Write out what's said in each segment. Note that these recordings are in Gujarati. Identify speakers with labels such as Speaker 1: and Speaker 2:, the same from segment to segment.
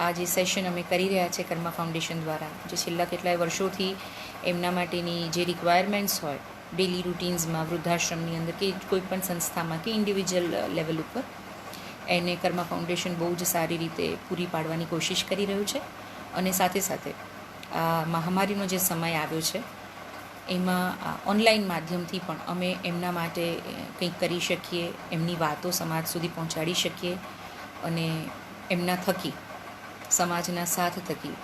Speaker 1: આ જે સેશન અમે કરી રહ્યા છે કર્મા ફાઉન્ડેશન દ્વારા, જે છેલ્લા કેટલાય વર્ષોથી એમના માટેની જે રિક્વાયરમેન્ટ્સ હોય ડેલી રૂટીન્સમાં, વૃદ્ધાશ્રમની અંદર કે કોઈ પણ સંસ્થામાં કે ઇન્ડિવિજ્યુઅલ લેવલ ઉપર, એને કર્મા ફાઉન્ડેશન બહુ જ સારી રીતે પૂરી પાડવાની કોશિશ કરી રહ્યું છે. અને સાથે સાથે આ મહામારીનો જે સમય આવ્યો છે એમાં ઓનલાઈન માધ્યમથી પણ અમે એમના માટે કંઈક કરી શકીએ, એમની વાતો સમાજ સુધી પહોંચાડી શકીએ અને એમના થકી, સમાજના સાથ થકી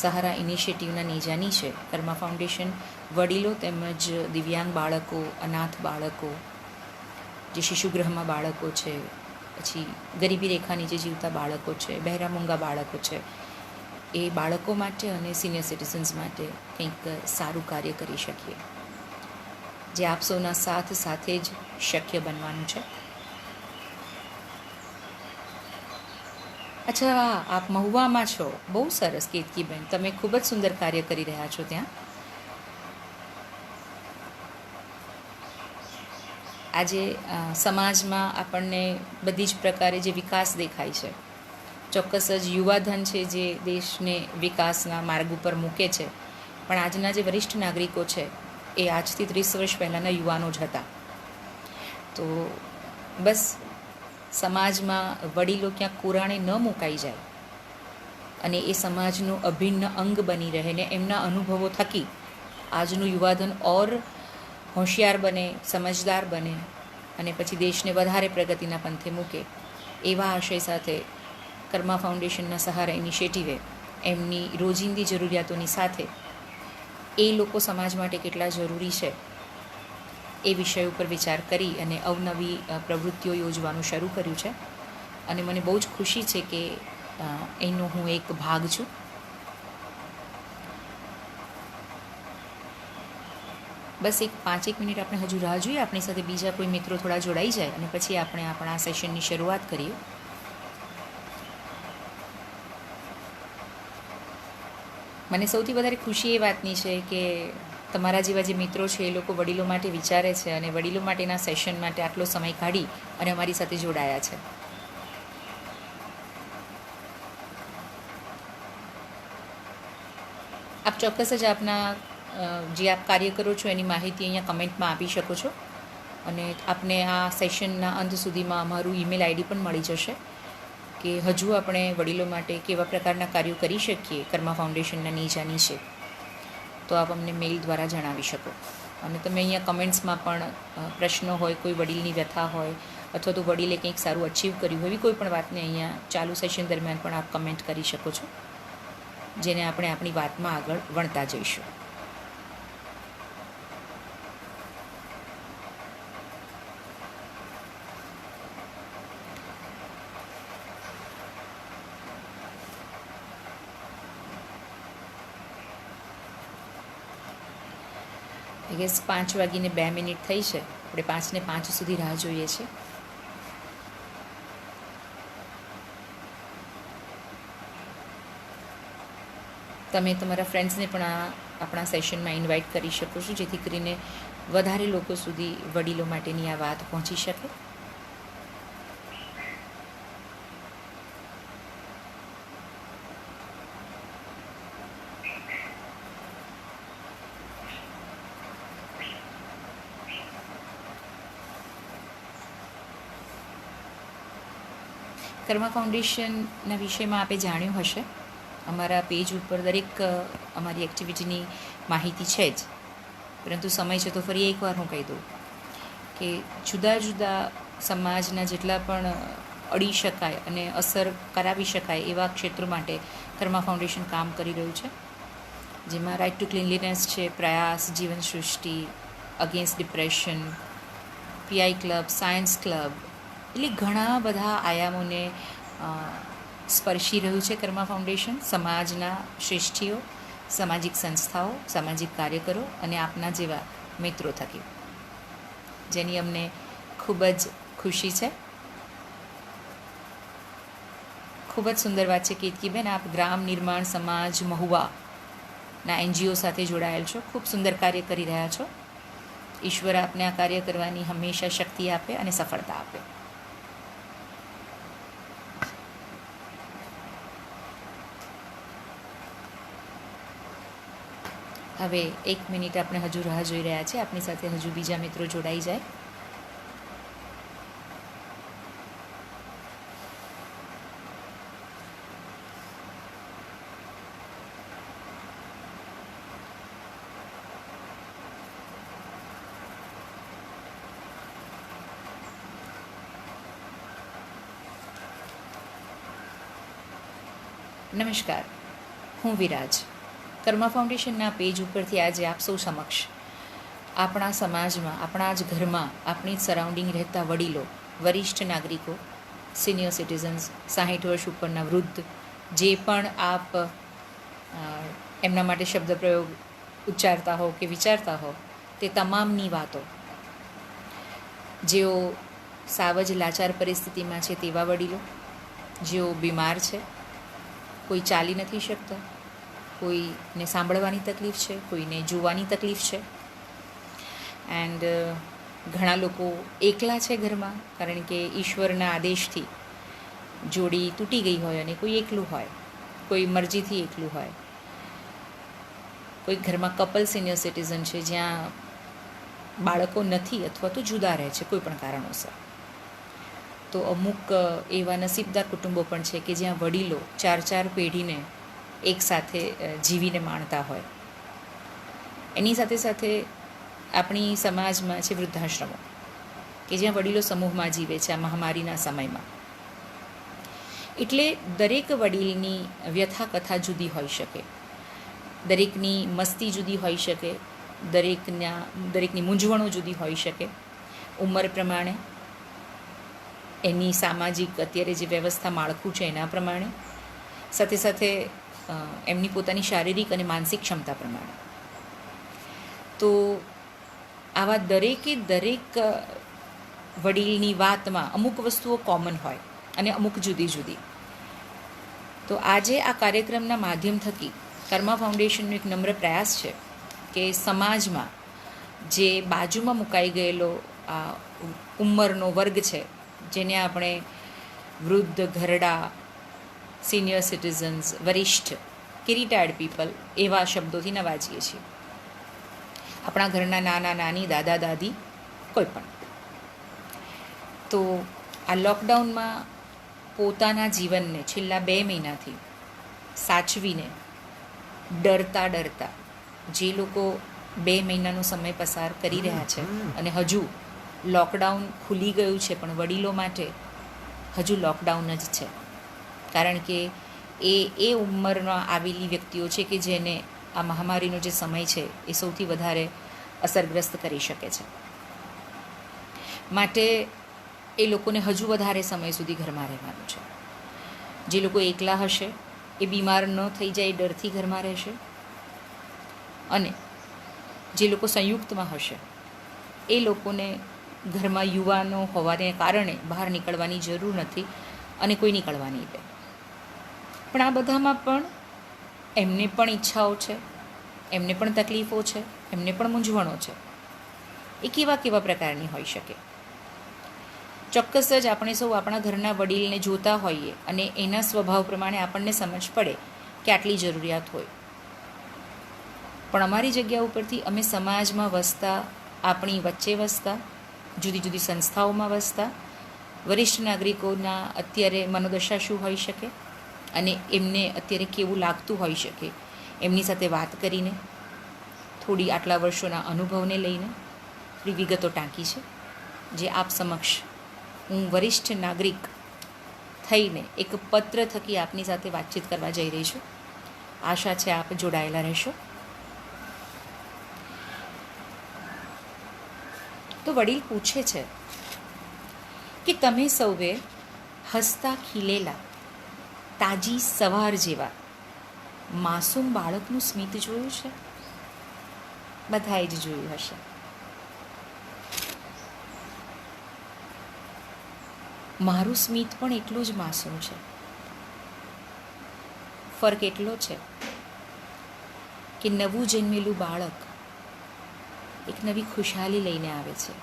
Speaker 1: સહારા ઇનિશિયેટિવના નેજાની છે કર્મા ફાઉન્ડેશન વડીલો તેમજ દિવ્યાંગ બાળકો, અનાથ બાળકો, જે શિશુગૃહમાં બાળકો છે, પછી ગરીબી રેખા નીચે જીવતા બાળકો છે, બહેરા મૂંગા બાળકો છે, એ બાળકો માટે અને સિનિયર સિટીઝન્સ માટે કંઈક સારું કાર્ય કરી શકીએ, જે આપ સૌના સાથ સાથે જ શક્ય બનવાનું છે. અચ્છા, આપ મહુવામાં છો, બહુ સરસ કેતકીબેન, તમે ખૂબ જ સુંદર કાર્ય કરી રહ્યા છો ત્યાં. આજે સમાજમાં આપણને બધી જ પ્રકારે જે વિકાસ દેખાય છે, ચોક્કસ જ યુવાધન છે જે દેશને વિકાસના માર્ગ ઉપર મૂકે છે, પણ આજના જે વરિષ્ઠ નાગરિકો છે એ આજથી 30 વર્ષ પહેલાંના યુવાનો જ હતા. તો બસ સમાજમાં વડીલો ક્યાંક કુરાણે ન મુકાઈ જાય અને એ સમાજનું અભિન્ન અંગ બની રહે ને એમના અનુભવો થકી આજનું યુવાધન ઓર હોશિયાર બને, સમજદાર બને અને પછી દેશને વધારે પ્રગતિના પંથે મૂકે, એવા આશય સાથે કર્મા ફાઉન્ડેશનના સહારા ઇનિશિયેટિવે એમની રોજિંદી જરૂરિયાતોની સાથે એ લોકો સમાજ માટે કેટલા જરૂરી છે એ વિષય ઉપર વિચાર કરી અને અવનવી પ્રવૃત્તિઓ યોજવાનું શરૂ કર્યું છે. અને મને બહુ જ ખુશી છે કે એનો હું એક ભાગ છું. બસ એક 5 મિનિટ આપણે હજુ રાહ જોઈએ, આપણી સાથે બીજા કોઈ મિત્રો થોડા જોડાઈ જાય અને પછી આપણે આપણા સેશનની શરૂઆત કરીએ. મને સૌથી વધારે ખુશી એ વાતની છે કે તમારા જેવા જે મિત્રો છે એ લોકો વડીલો માટે વિચારે છે અને વડીલો માટેના સેશન માટે આટલો સમય કાઢી અને અમારી સાથે જોડાયા છે. આપ ચોક્કસ જ આપના જે આપ કાર્ય કરો છો એની માહિતી અહીંયા કમેન્ટમાં આપી શકો છો અને આપને આ સેશનના અંત સુધીમાં અમારું ઈમેલ આઈડી પણ મળી જશે કે હજુ આપણે વડીલો માટે કેવા પ્રકારના કાર્યો કરી શકીએ કર્મા ફાઉન્ડેશનના નીચે, તો આપ અમને મેઇલ દ્વારા જણાવી શકો. અને તમે અહીંયા કમેન્ટ્સમાં પણ પ્રશ્નો હોય, કોઈ વડીલની વ્યથા હોય અથવા તો વડીલે કંઈક સારું અચીવ કર્યું હોય, એવી કોઈ પણ વાતને અહીંયા ચાલુ સેશન દરમિયાન પણ આપ કમેન્ટ કરી શકો છો, જેને આપણે આપણી વાતમાં આગળ વણતા જઈશું. ગેસ 5:02 થઈ છે, આપણે 5:05 સુધી રાહ જોઈએ છીએ. તમે તમારા ફ્રેન્ડ્સને પણ આપણા સેશનમાં ઇન્વાઇટ કરી શકો છો, જેથી કરીને વધારે લોકો સુધી વડીલો માટેની આ વાત પહોંચી શકે. કર્મા ફાઉન્ડેશનના વિષયમાં આપે જાણ્યું હશે, અમારા પેજ ઉપર દરેક અમારી એક્ટિવિટીની માહિતી છે જ, પરંતુ સમય છે તો ફરી એકવાર હું કહી દઉં કે જુદા જુદા સમાજના જેટલા પણ અડી શકાય અને અસર કરાવી શકાય એવા ક્ષેત્રો માટે કર્મા ફાઉન્ડેશન કામ કરી રહ્યું છે, જેમાં રાઇટ ટુ ક્લીનલીનેસ છે, પ્રયાસ, જીવન સૃષ્ટિ, against depression, PI club, science club, એટલે ઘણા બધા આયામોને સ્પર્શી રહ્યું છે કર્મા ફાઉન્ડેશન. સમાજના શ્રેષ્ઠીઓ, સામાજિક સંસ્થાઓ, સામાજિક કાર્યકરો અને આપના જેવા મિત્રો થકી, જેની અમને ખૂબ જ ખુશી છે. ખૂબ જ સુંદર વાત છે કેતકીબેન, આપ ગ્રામ નિર્માણ સમાજ મહુવાના NGO સાથે જોડાયેલ છો, ખૂબ સુંદર કાર્ય કરી રહ્યા છો. ઈશ્વર આપને આ કાર્ય કરવાની હંમેશા શક્તિ આપે અને સફળતા આપે. હવે 1 મિનિટ આપણે હજુ રાહ જોઈ રહ્યા છે, આપણી સાથે હજુ બીજા મિત્રો જોડાઈ જાય. નમસ્કાર, હું વિરાજ. કર્મા ફાઉન્ડેશનના પેજ ઉપરથી આજે આપ સૌ સમક્ષ આપણા સમાજમાં, આપણા જ ઘરમાં, આપણી જ સરાઉન્ડિંગ રહેતા વડીલો, વરિષ્ઠ નાગરિકો, સિનિયર સિટીઝન્સ, 60 વર્ષ ઉપરના વૃદ્ધ, જે પણ આપ એમના માટે શબ્દ પ્રયોગ ઉચ્ચારતા હો કે વિચારતા હો, તે તમામની વાતો, જેઓ સાવ જ લાચાર પરિસ્થિતિમાં છે તેવા વડીલો, જેઓ બીમાર છે, કોઈ ચાલી નથી શકતા, કોઈને સાંભળવાની તકલીફ છે, કોઈને જોવાની તકલીફ છે, એન્ડ ઘણા લોકો એકલા છે ઘરમાં, કારણ કે ઈશ્વરના આદેશથી જોડી તૂટી ગઈ હોય અને કોઈ એકલું હોય, કોઈ મરજીથી એકલું હોય, કોઈ ઘરમાં કપલ સિનિયર સિટીઝન છે જ્યાં બાળકો નથી અથવા તો જુદા રહે છે કોઈ પણ કારણોસર. તો અમુક એવા નસીબદાર કુટુંબો પણ છે કે જ્યાં વડીલો 4 પેઢીને એકસાથે જીવીને માણતા હોય. એની સાથે સાથે આપણી સમાજમાં છે વૃદ્ધાશ્રમો, કે જ્યાં વડીલો સમૂહમાં જીવે છે આ મહામારીના સમયમાં. એટલે દરેક વડીલની વ્યથા કથા જુદી હોઈ શકે, દરેકની મસ્તી જુદી હોઈ શકે, દરેકની મૂંઝવણો જુદી હોઈ શકે, ઉંમર પ્રમાણે, એની સામાજિક અત્યારે જે વ્યવસ્થા માળખું છે એના પ્રમાણે, સાથે સાથે એમની પોતાની શારીરિક અને માનસિક ક્ષમતા પ્રમાણે. તો આવા દરેકે દરેક વડીલની વાતમાં અમુક વસ્તુઓ કોમન હોય અને અમુક જુદી જુદી. તો આજે આ કાર્યક્રમના માધ્યમ થકી કર્મા ફાઉન્ડેશનનો એક નમ્ર પ્રયાસ છે કે સમાજમાં જે બાજુમાં મુકાઈ ગયેલો આ ઉંમરનો વર્ગ છે, જેને આપણે વૃદ્ધ, ઘરડા, સિનિયર સિટીઝન્સ, વરિષ્ઠ કે રિટાયર્ડ પીપલ એવા શબ્દોથી નવાજીએ છીએ. આપણા ઘરના નાના નાની, દાદા દાદી, કોઈ પણ. તો આ લોકડાઉનમાં પોતાના જીવનને છેલ્લા 2 મહિનાથી સાચવીને ડરતા જે લોકો 2 મહિનાનો સમય પસાર કરી રહ્યા છે, અને હજુ લોકડાઉન ખુલી ગયું છે પણ વડીલો માટે હજુ લોકડાઉન જ છે, કારણ કે એ ઉંમરમાં આવેલી વ્યક્તિઓ છે કે જેને આ મહામારીનો જે સમય છે એ સૌથી વધારે અસરગ્રસ્ત કરી શકે છે. માટે એ લોકોને હજુ વધારે સમય સુધી ઘરમાં રહેવાનું છે. જે લોકો એકલા હશે એ બીમાર ન થઈ જાય એ ડરથી ઘરમાં રહેશે, અને જે લોકો સંયુક્તમાં હશે એ લોકોને ઘરમાં યુવાનો હોવાને કારણે બહાર નીકળવાની જરૂર નથી અને કોઈ નીકળવા નહીં દે. પણ આ બધામાં પણ એમને પણ ઈચ્છાઓ છે, એમને પણ તકલીફો છે, એમને પણ મૂંઝવણો છે. એ કેવા પ્રકારની હોઈ શકે? ચોક્કસ જ આપણે સૌ આપણા ઘરના વડીલને જોતા હોઈએ અને એના સ્વભાવ પ્રમાણે આપણને સમજ પડે કે આટલી જરૂરિયાત હોય. પણ અમારી જગ્યા ઉપરથી અમે સમાજમાં વસતા, આપણી વચ્ચે વસતા, જુદી જુદી સંસ્થાઓમાં વસતા વરિષ્ઠ નાગરિકોના અત્યારે મનોદશા શું હોઈ શકે અને એમને અત્યારે કેવું લાગતું હોઈ શકે, એમની સાથે વાત કરીને, થોડી આટલા વર્ષોના અનુભવને લઈને થોડી વિગતો ટાંકી છે, જે આપ સમક્ષ હું વરિષ્ઠ નાગરિક થઈને એક પત્ર થકી આપની સાથે વાતચીત કરવા જઈ રહી છું. આશા છે આપ જોડાયેલા રહેશો. તો વડીલ પૂછે છે કે તમે સૌએ હસતા ખીલેલા તાજી સવાર જેવા માસૂમ બાળકનું સ્મિત જોયું છે? બધાએ જ જોયું હશે. મારું સ્મિત પણ એટલું જ માસૂમ છે. ફરક એટલો છે કે નવું જન્મેલું બાળક એક નવી ખુશહાલી લઈને આવે છે,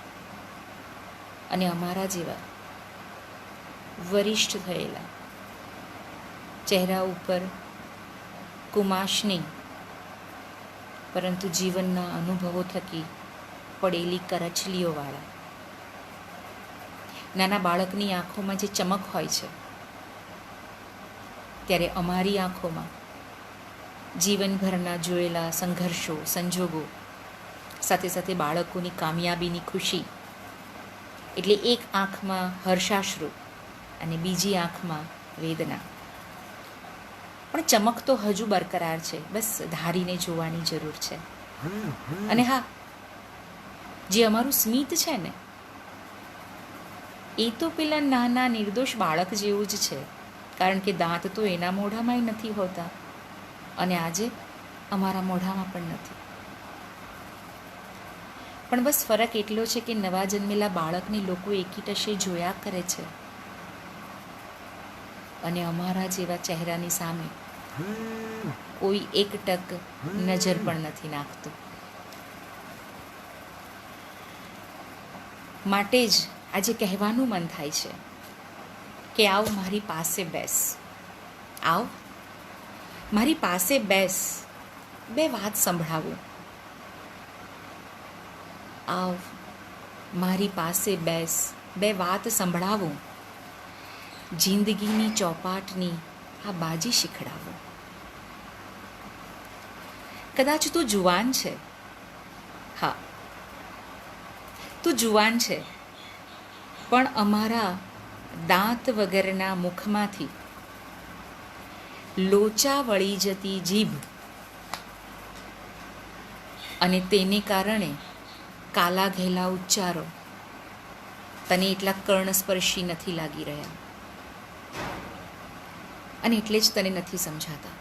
Speaker 1: અને અમારા જેવા વરિષ્ઠ થયેલા, ચહેરા ઉપર કુમાશની પરંતુ જીવનના અનુભવો થકી પડેલી કરચલીઓવાળા. નાના બાળકની આંખોમાં જે ચમક હોય છે, ત્યારે અમારી આંખોમાં જીવનભરના જોયેલા સંઘર્ષો, સંજોગો, સાથે સાથે બાળકોની કામયાબીની ખુશી, એટલે એક આંખમાં હર્ષાશ્રુ અને બીજી આંખમાં વેદના. પણ ચમક તો હજુ બરકરાર છે, બસ ધારીને જોવાની જરૂર છે. અને હા, જે અમારું સ્મિત છે ને, એ તો પેલા નાના નિર્દોષ બાળક જેવું જ છે, કારણ કે દાંત તો એના મોઢામાંય નથી હોતા અને આજે અમારા મોઢામાં પણ નથી. પણ બસ ફરક એટલો છે કે નવા જન્મેલા બાળકને લોકો એકી ટશે જોયા કરે છે અને અમારા જેવા ચહેરાની સામે કોઈ એક ટક નજર પણ નથી નાખતું. માટે જ આજે કહેવાનું મન થાય છે કે આવ મારી પાસે બેસ, આવ મારી પાસે બેસ, બે વાત સંભળાવું. આવ મારી પાસે બેસ, બે વાત સંભળાવું, જિંદગીની ચોપાટની આ બાજી શીખડાવું. કદાચ તું જુવાન છે, હા તું જુવાન છે, પણ અમારા દાંત વગરના મુખમાંથી લોચા વળી જતી જીભ અને તેને કારણે કાલા ઘેલા ઉચ્ચારો તને એટલા કર્ણસ્પર્શી નથી લાગી રહ્યા અને એટલે જ તને નથી સમજાતા.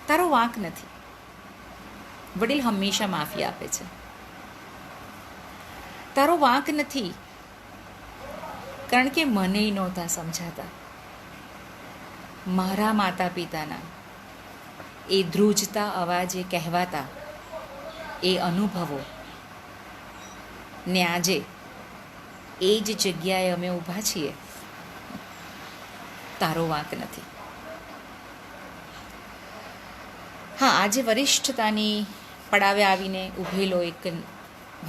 Speaker 1: તારો વાંક નથી. વડીલ હંમેશા માફી આપે છે. તારો વાંક નથી, કારણ કે મને નહોતા સમજાતા. મારા માતા પિતાના એ ધ્રુજતા અવાજે કહેવાતા એ અનુભવો ને આજે એ જ જગ્યાએ અમે ઊભા છીએ. તારો વાંક નથી. હા, આજે વરિષ્ઠતાની પડાવે આવીને ઊભેલો એક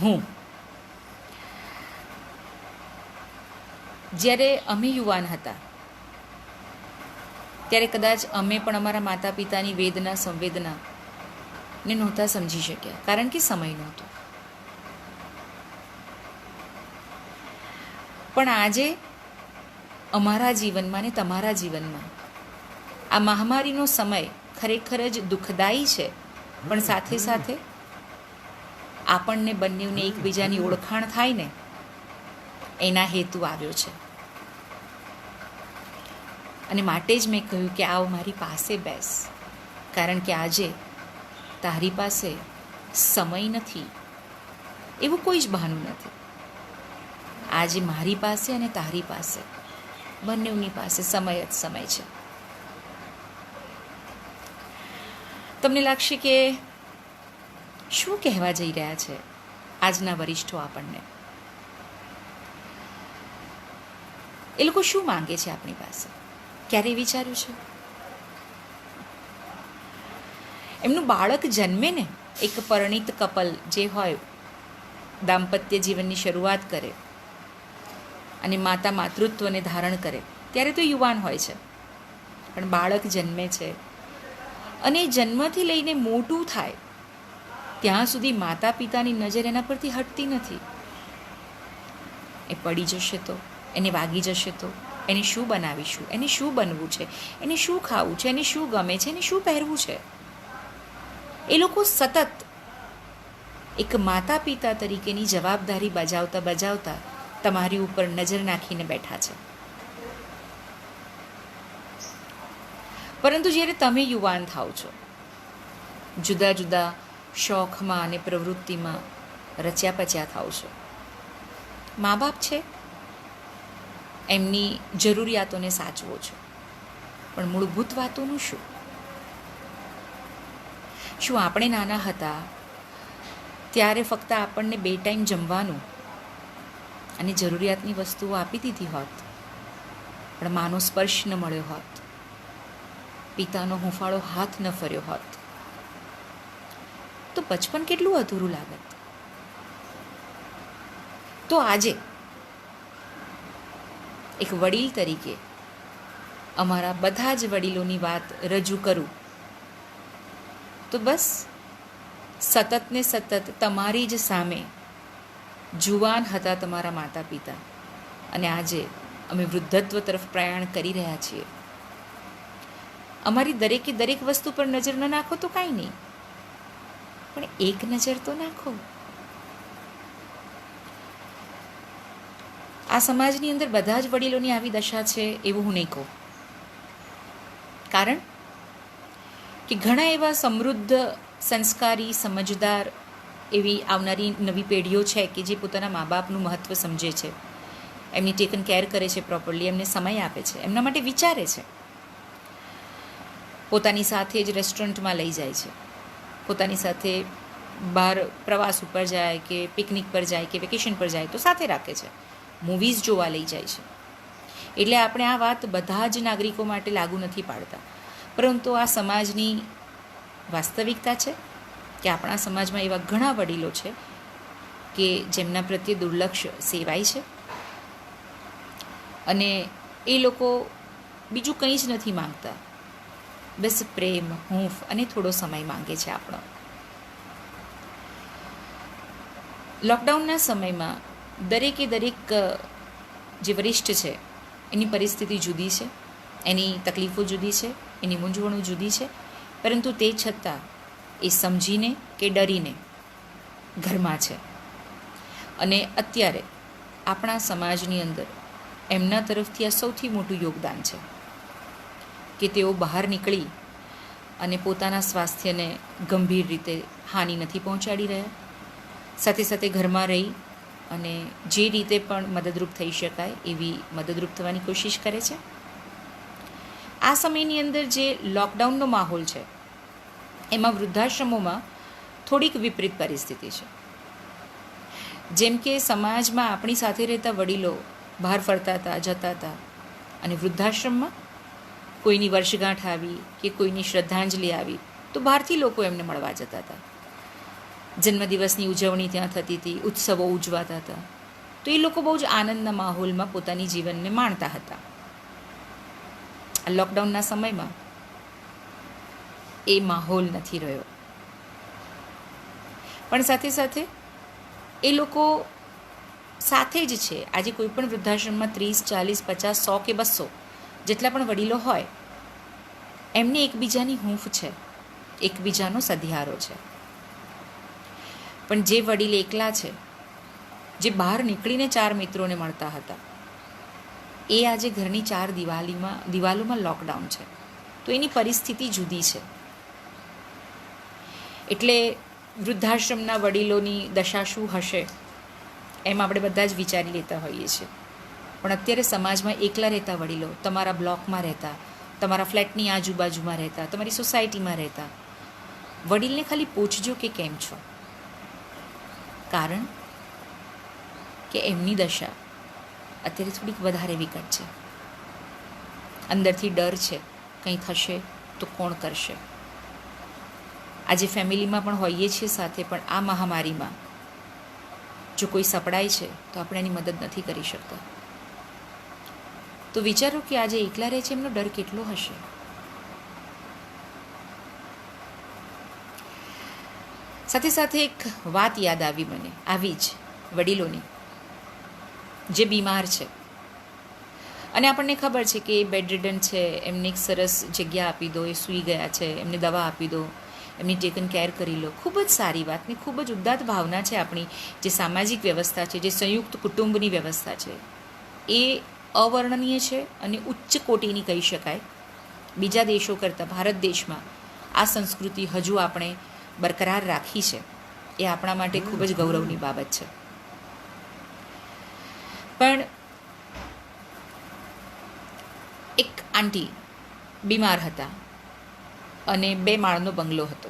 Speaker 1: હું, જ્યારે અમે યુવાન હતા ત્યારે કદાચ અમે પણ અમારા માતા પિતાની વેદના સંવેદના ને નહોતા સમજી શક્યા, કારણ કે સમય નહોતો. પણ આજે અમારા જીવનમાં ને તમારા જીવનમાં આ મહામારીનો સમય ખરેખર જ દુઃખદાયી છે, પણ સાથે સાથે આપણને બંનેને એકબીજાની ઓળખાણ થાય ને એના હેતુ આવ્યો છે. અને માટે જ મેં કહ્યું કે આવ મારી પાસે બેસ, કારણ કે આજે તારી પાસે સમય નથી એવું કોઈ જ બહાનું નથી. આજે મારી પાસે અને તારી પાસે, બંનેની પાસે સમય જ સમય છે. તમને લાગશે કે શું કહેવા જઈ રહ્યા છે આજના વરિષ્ઠો આપણને, એ લોકો શું માંગે છે આપણી પાસે? ક્યારેય વિચાર્યું છે? એમનું બાળક જન્મે ને, એક પરિણીત કપલ જે હોય, દાંપત્ય જીવનની શરૂઆત કરે અને માતા માતૃત્વને ધારણ કરે, ત્યારે તો યુવાન હોય છે. પણ બાળક જન્મે છે અને જન્મથી લઈને મોટું થાય ત્યાં સુધી માતા પિતાની નજર એના પરથી હટતી નથી. એ પડી જશે તો, એને વાગી જશે તો, એને શું બનાવીશું, એને શું બનવું છે, એને શું ખાવું છે, એને શું ગમે છે, એને શું પહેરવું છે. એ લોકો સતત એક માતા પિતા તરીકેની જવાબદારી બજાવતા બજાવતા તમારી ઉપર નજર નાખીને બેઠા છે. પરંતુ જ્યારે તમે યુવાન થાવ છો, જુદા જુદા શોખમાં અને પ્રવૃત્તિમાં રચ્યા પચ્યા થાવ છો, મા બાપ છે એમની જરૂરિયાતોને સાચવો છો, પણ મૂળભૂત વાતોનું શું? શું આપણે નાના હતા ત્યારે ફક્ત આપણને 2 ટાઈમ જમવાનું અને જરૂરિયાતની વસ્તુઓ આપી દીધી હોત, પણ માનો સ્પર્શ ન મળ્યો હોત, પિતાનો હુંફાળો હાથ ન ફર્યો હોત, તો બચપન કેટલું અધૂરું લાગત. તો આજે એક વડીલ તરીકે અમારા બધા જ વડીલોની વાત રજૂ કરું તો બસ સતત ને સતત તમારી જ સામે જુવાન હતા તમારા માતા પિતા, અને આજે અમે વૃદ્ધત્વ તરફ પ્રયાણ કરી રહ્યા છીએ. અમારી દરેકે દરેક વસ્તુ પર નજર ન નાખો તો કાંઈ નહીં, પણ એક નજર તો નાખો. આ સમાજની અંદર બધા જ વડીલોની આવી દશા છે એવું હું નહીં કહું, કારણ કે ઘણા એવા સમૃદ્ધ, સંસ્કારી, સમજદાર એવી આવનારી નવી પેઢીઓ છે કે જે પોતાના મા બાપનું મહત્ત્વ સમજે છે, એમની ટેકન કેર કરે છે પ્રોપરલી, એમને સમય આપે છે, એમના માટે વિચારે છે, પોતાની સાથે જ રેસ્ટોરન્ટમાં લઈ જાય છે, પોતાની સાથે બહાર પ્રવાસ ઉપર જાય કે પિકનિક પર જાય કે વેકેશન પર જાય તો સાથે રાખે છે, મૂવીઝ જોવા લઈ જાય છે. એટલે આપણે આ વાત બધા જ નાગરિકો માટે લાગુ નથી પાડતા, પરંતુ આ સમાજની વાસ્તવિકતા છે કે આપણા સમાજમાં એવા ઘણા વડીલો છે કે જેમના પ્રત્યે દુર્લક્ષ સેવાય છે, અને એ લોકો બીજું કંઈ જ નથી માંગતા, બસ પ્રેમ, હૂંફ અને થોડો સમય માંગે છે આપણો. લોકડાઉનના સમયમાં દરેકે દરેક જે વરિષ્ઠ છે એની પરિસ્થિતિ જુદી છે, એની તકલીફો જુદી છે, એની મૂંઝવણો જુદી છે, પરંતુ તે છતાં એ સમજીને કે ડરીને ઘરમાં છે. અને અત્યારે આપણા સમાજની અંદર એમના તરફથી આ સૌથી મોટું યોગદાન છે કે તેઓ બહાર નીકળી અને પોતાના સ્વાસ્થ્યને ગંભીર રીતે હાનિ નથી પહોંચાડી રહ્યા, સાથે સાથે ઘરમાં રહી અને જે રીતે પણ મદદરૂપ થઈ શકાય એવી મદદરૂપ થવાની કોશિશ કરે છે. આ સમયની અંદર જે લોકડાઉનનો માહોલ છે એમાં વૃદ્ધાશ્રમોમાં થોડીક વિપરીત પરિસ્થિતિ છે. જેમ કે સમાજમાં આપણી સાથે રહેતા વડીલો બહાર ફરતા હતા, જતા હતા, અને વૃદ્ધાશ્રમમાં કોઈની વર્ષગાંઠ આવી કે કોઈની શ્રદ્ધાંજલિ આવી તો બહારથી લોકો એમને મળવા જતા હતા, જન્મદિવસની ઉજવણી ત્યાં થતી હતી, ઉત્સવો ઉજવાતા હતા, તો એ લોકો બહુ જ આનંદના માહોલમાં પોતાની જીવનને માણતા હતા. આ લોકડાઉનના સમયમાં એ માહોલ નથી રહ્યો, પણ સાથે સાથે એ લોકો સાથે જ છે. આજે કોઈ પણ વૃદ્ધાશ્રમમાં 30, 40, 50, 100 કે 200 જેટલા પણ વડીલો હોય, એમને એકબીજાની હૂંફ છે, એકબીજાનો સધિયારો છે. પણ જે વડીલ એકલા છે, જે બહાર નીકળીને 4 મિત્રોને મળતા હતા, એ આજે ઘરની 4 દિવાલોમાં લોકડાઉન છે, તો એની પરિસ્થિતિ જુદી છે. એટલે વૃદ્ધાશ્રમના વડીલોની દશા શું હશે એમ આપણે બધા જ વિચારી લેતા હોઈએ છીએ. પણ અત્યારે સમાજમાં એકલા રહેતા વડીલો, તમારા બ્લોકમાં રહેતા, તમારા ફ્લેટની આજુબાજુમાં રહેતા, તમારી સોસાયટીમાં રહેતા વડીલને ખાલી પૂછજો કે કેમ છો, કારણ કે એમની દશા અત્યારે થોડીક વધારે વિકટ છે. અંદરથી ડર છે, કંઈ થશે તો કોણ કરશે. આજે ફેમિલીમાં પણ હોઈએ છીએ સાથે, પણ આ મહામારીમાં જો કોઈ સપડાય છે તો આપણે એની મદદ નથી કરી શકતા. તો વિચારો કે આજે એકલા રહે છે, એમનો ડર કેટલો હશે. સાથે સાથે એક વાત યાદ આવી મને, આવી જ વડીલોની જે બીમાર છે અને આપણને ખબર છે કે એ બેડરિડન છે, એમને એક સરસ જગ્યા આપી દો, એ સૂઈ ગયા છે, એમને દવા આપી દો, એમની ટેકન કેર કરી લો. ખૂબ જ સારી વાત ને ખૂબ જ ઉદાત્ત ભાવના છે. આપણી જે સામાજિક વ્યવસ્થા છે, જે સંયુક્ત કુટુંબની વ્યવસ્થા છે, એ અવર્ણનીય છે અને ઉચ્ચ કોટીની કહી શકાય. બીજા દેશો કરતાં ભારત દેશમાં આ સંસ્કૃતિ હજુ આપણે બરકરાર રાખી છે, એ આપણા માટે ખૂબ જ ગૌરવની બાબત છે. પણ એક આંટી બીમાર હતા અને 2 માળનો બંગલો હતો,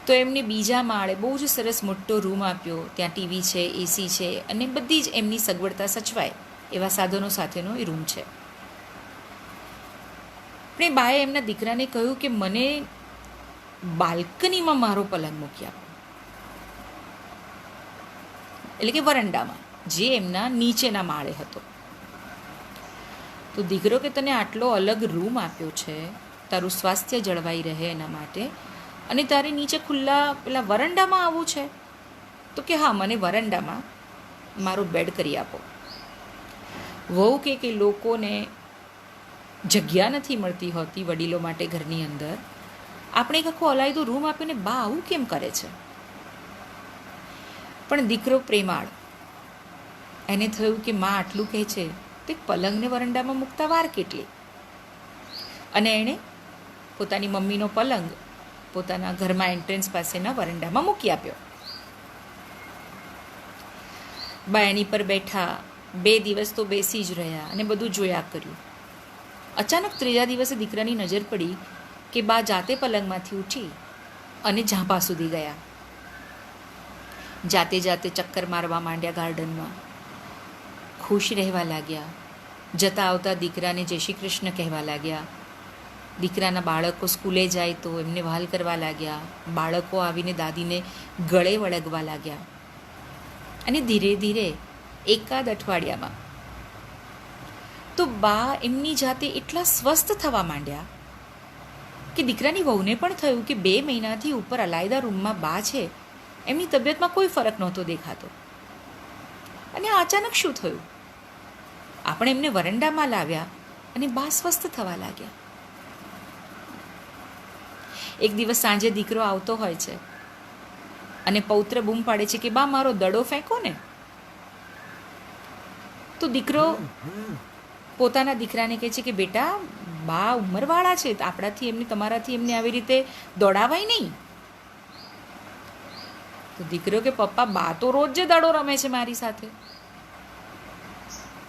Speaker 1: તો એમને બીજા માળે બહુ જ સરસ મોટો રૂમ આપ્યો. ત્યાં ટીવી છે, એસી છે અને બધી જ એમની સગવડતા સચવાય એવા સાધનો સાથેનો એ રૂમ છે. પણ એ બાએ એમના દીકરાને કહ્યું કે મને બાલ્કનીમાં મારો પલંગ મૂકી આપો, એટલે કે વરંડામાં, જે એમના નીચેના માળે હતો. તો દીકરો કે તને આટલો અલગ રૂમ આપ્યો છે તારું સ્વાસ્થ્ય જળવાઈ રહે એના માટે, અને તારે નીચે ખુલ્લા પેલા વરંડામાં આવવું છે? તો કે હા, મને વરંડામાં મારો બેડ કરી આપો. વહુ કે લોકોને જગ્યા નથી મળતી હોતી વડીલો માટે ઘરની અંદર, આપણે એક આખો અલાયદો રૂમ આપ્યો ને બા આવું કેમ કરે છે? પણ દીકરો પ્રેમાળ, એને થયું કે માં આટલું કહે છે તે પલંગને વરંડામાં મૂકતા વાર કેટલી, અને એણે પોતાની મમ્મીનો પલંગ પોતાના ઘરમાં એન્ટ્રન્સ પાસેના વરંડામાં મૂકી આપ્યો. બા એની પર બેઠા, 2 દિવસ તો બેસી જ રહ્યા અને બધું જોયા કર્યું. અચાનક 3જા દિવસે દીકરાની નજર પડી કે બા જાતે પલંગમાંથી ઉઠી અને ઝાંપા સુધી ગયા. જાતે જાતે ચક્કર મારવા માંડ્યા ગાર્ડનમાં, ખુશ રહેવા લાગ્યા, જતા આવતા દીકરાને જય શ્રી કૃષ્ણ કહેવા લાગ્યા. દીકરાના બાળકો સ્કૂલે જાય તો એમને વહાલ કરવા લાગ્યા, બાળકો આવીને દાદીને ગળે વળગવા લાગ્યા. અને ધીરે ધીરે એકાદ અઠવાડિયામાં તો બા એમની જાતે એટલા સ્વસ્થ થવા માંડ્યા કે દીકરાની વહુને પણ થયું કે 2 મહિનાથી ઉપર અલાયદા રૂમમાં બા છે, એમની તબિયતમાં કોઈ ફરક નહોતો દેખાતો. અને અચાનક શું થયું? આપણે એમને વરંડામાં લાવ્યા અને બા સ્વસ્થ થવા લાગ્યા. એક દિવસ સાંજે દીકરો આવતો હોય છે અને પૌત્ર બૂમ પાડે છે કે બા મારો દડો ફેંકો ને. તો દીકરો પોતાના દીકરાને કહે છે કે બેટા, બા ઉંમરવાળા છે, આપણાથી એમને તમારાથી એમને આવી રીતે દોડાવાય નહીં. તો દીકરો કે પપ્પા, બા તો રોજ જે દડો રમે છે મારી સાથે.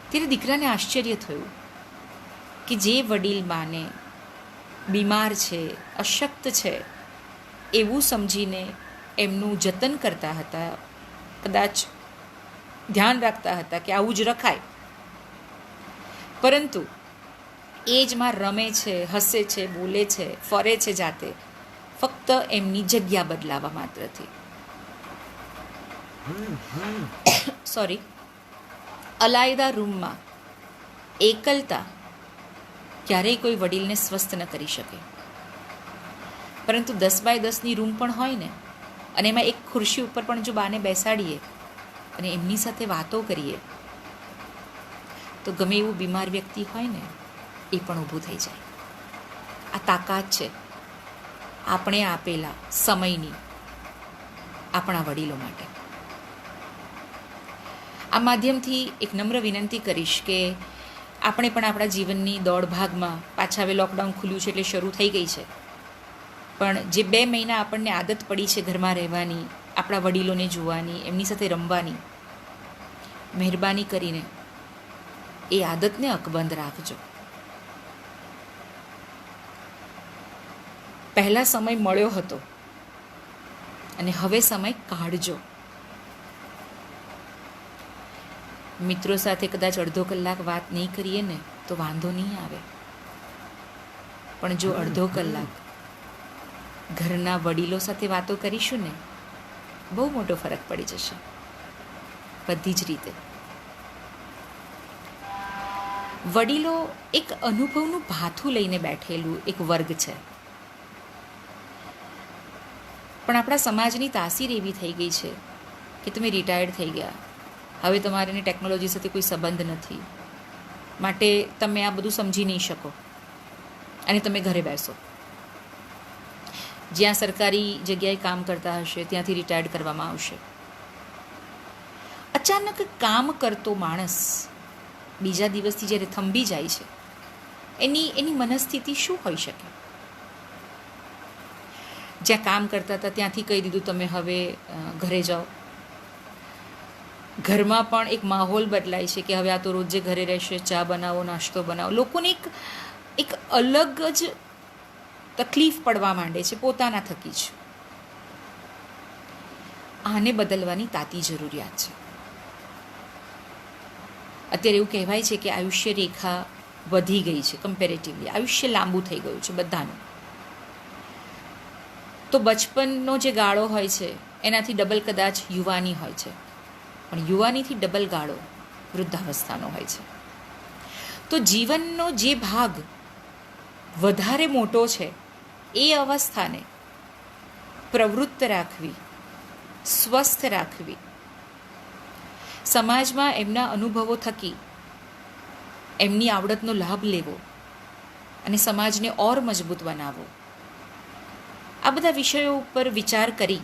Speaker 1: ત્યારે દીકરાને આશ્ચર્ય થયું કે જે વડીલ બાને બીમાર છે, અશક્ત છે એવું સમજીને એમનું જતન કરતા હતા, કદાચ ધ્યાન રાખતા હતા કે આવું જ રખાય, પરંતુ એ જ માં રમે છે, હસે છે, બોલે છે, ફરે છે જાતે, ફક્ત એમની જગ્યા બદલાવા માત્રથી. અલાયદા રૂમમાં એકલતા ક્યારેય કોઈ વડીલને સ્વસ્થ ન કરી શકે. પરંતુ 10 બાય 10ની રૂમ પણ હોય ને, અને એમાં એક ખુરશી ઉપર પણ જો બાને બેસાડીએ અને એમની સાથે વાતો કરીએ તો ગમે એવું બીમાર વ્યક્તિ હોય ને એ પણ ઊભું થઈ જાય. આ તાકાત છે આપણે આપેલા સમયની આપણા વડીલો માટે. આ માધ્યમથી એક નમ્ર વિનંતી કરીશ કે આપણે પણ આપણા જીવનની દોડભાગમાં, પાછા હવે લોકડાઉન ખુલ્યું છે એટલે શરૂ થઈ ગઈ છે, પણ જે 2 મહિના આપણને આદત પડી છે ઘરમાં રહેવાની, આપણા વડીલોને જોવાની, એમની સાથે રમવાની, મહેરબાની કરીને એ આદતને અકબંધ રાખજો. પહેલાં સમય મળ્યો હતો અને હવે સમય કાઢજો. મિત્રો સાથે કદાચ અડધો કલાક વાત નહીં કરીએ ને તો વાંધો નહીં આવે, પણ જો અડધો કલાક ઘરના વડીલો સાથે વાતો કરીશું ને, બહુ મોટો ફરક પડી જશે બધી જ રીતે. વડીલો એક અનુભવનું ભાથું લઈને બેઠેલું એક વર્ગ છે, પણ આપણા સમાજની તાસીર એવી થઈ ગઈ છે કે તમે રિટાયર્ડ થઈ ગયા, હવે તમારે ટેકનોલોજી સાથે કોઈ સંબંધ નથી, માટે તમે આ બધું સમજી નહીં શકો અને તમે ઘરે બેસો. જ્યાં સરકારી જગ્યાએ કામ કરતા હશે ત્યાંથી રિટાયર્ડ કરવામાં આવશે. અચાનક કામ કરતો માણસ બીજા દિવસથી જ્યારે થંભી જાય છે, એની મનસ્થિતિ શું હોઈ શકે? જ્યાં કામ કરતા હતા ત્યાંથી કહી દીધું તમે હવે ઘરે જાઓ. ઘરમાં પણ એક માહોલ બદલાય છે કે હવે આ તો રોજ ઘરે રહેશે, ચા બનાવો, નાસ્તો બનાવો. લોકોને એક અલગ જ તકલીફ પડવા માંડે છે પોતાના થકી જ. આને બદલવાની તાતી જરૂરિયાત છે. અત્યારે એવું કહેવાય છે કે આયુષ્ય રેખા વધી ગઈ છે, કમ્પેરેટિવલી આયુષ્ય લાંબુ થઈ ગયું છે બધાનું. તો બચપનનો જે ગાળો હોય છે એનાથી ડબલ કદાચ યુવાની હોય છે, પણ યુવાનીથી ડબલ ગાળો વૃદ્ધાવસ્થાનો હોય છે. તો જીવનનો જે ભાગ વધારે મોટો છે એ અવસ્થાને પ્રવૃત્ત રાખવી, સ્વસ્થ રાખવી, સમાજમાં એમના અનુભવો થકી એમની આવડતનો લાભ લેવો અને સમાજને ઓર મજબૂત બનાવવો, આ બધા વિષયો ઉપર વિચાર કરી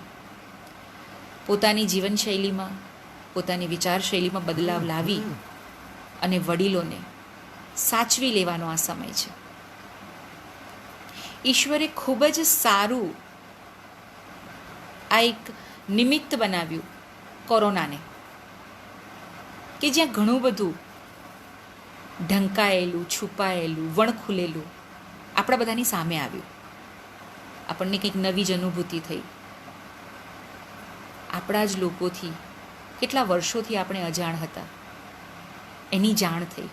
Speaker 1: પોતાની જીવનશૈલીમાં, પોતાની વિચારશૈલીમાં બદલાવ લાવી અને વડીલોને સાચવી લેવાનો આ સમય છે. ઈશ્વરે ખૂબ જ સારું આ એક નિમિત્ત બનાવ્યું કોરોનાને, કે જ્યાં ઘણું બધું ઢંકાયેલું, છુપાયેલું, વણખુલેલું આપણા બધાની સામે આવ્યું. આપણને કંઈક નવી જ અનુભૂતિ થઈ. આપણા જ લોકોથી કેટલા વર્ષોથી આપણે અજાણ હતા એની જાણ થઈ,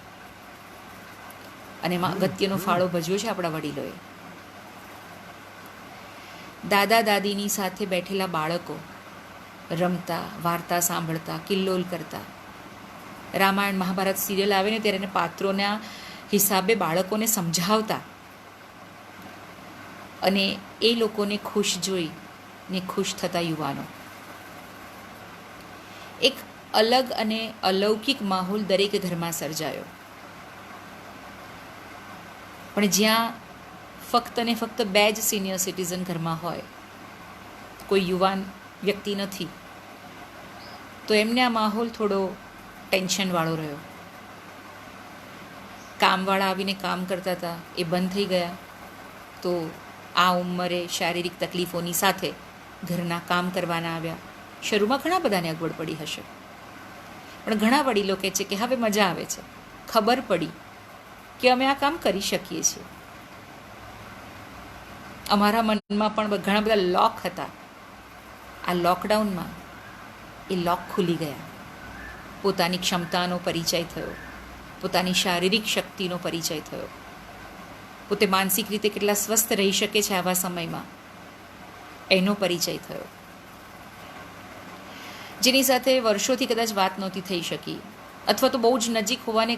Speaker 1: અને એમાં અગત્યનો ફાળો ભજવ્યો છે આપણા વડીલોએ. દાદા દાદીની સાથે બેઠેલા બાળકો રમતા, વાર્તા સાંભળતા, કિલ્લોલ કરતા, રામાયણ મહાભારત સિરિયલ આવે ને ત્યારે એને પાત્રોના હિસાબે બાળકોને સમજાવતા, અને એ લોકોને ખુશ જોઈને ખુશ થતા યુવાનો. એક અલગ અને અલૌકિક માહોલ દરેક ઘરમાં સર્જાયો. પણ જ્યાં ફક્ત ને ફક્ત 2 જ સિનિયર સિટીઝન ઘરમાં હોય, કોઈ યુવાન વ્યક્તિ નથી, તો એમને આ માહોલ થોડો ટેન્શનવાળો રહ્યો. કામવાળા આવીને કામ કરતા હતા એ બંધ થઈ ગયા, તો આ ઉંમરે શારીરિક તકલીફોની સાથે ઘરના કામ કરવાના આવ્યા. શરૂમાં ઘણા બધાને અગવડ પડી હશે, પણ ઘણા વડીલો કહે છે કે હવે મજા આવે છે, ખબર પડી કે અમે આ કામ કરી શકીએ છીએ. અમારા મનમાં પણ ઘણા બધા લોક હતા, આ લોકડાઉનમાં એ લોક ખુલી ગયા. પોતાની ક્ષમતાનો પરિચય થયો, પોતાની શારીરિક શક્તિનો પરિચય થયો, પોતે માનસિક રીતે કેટલા સ્વસ્થ રહી શકે છે આવા સમયમાં એનો પરિચય થયો. જેની સાથે વર્ષોથી કદાચ વાત નહોતી થઈ શકી, અથવા તો બહુ જ નજીક હોવાને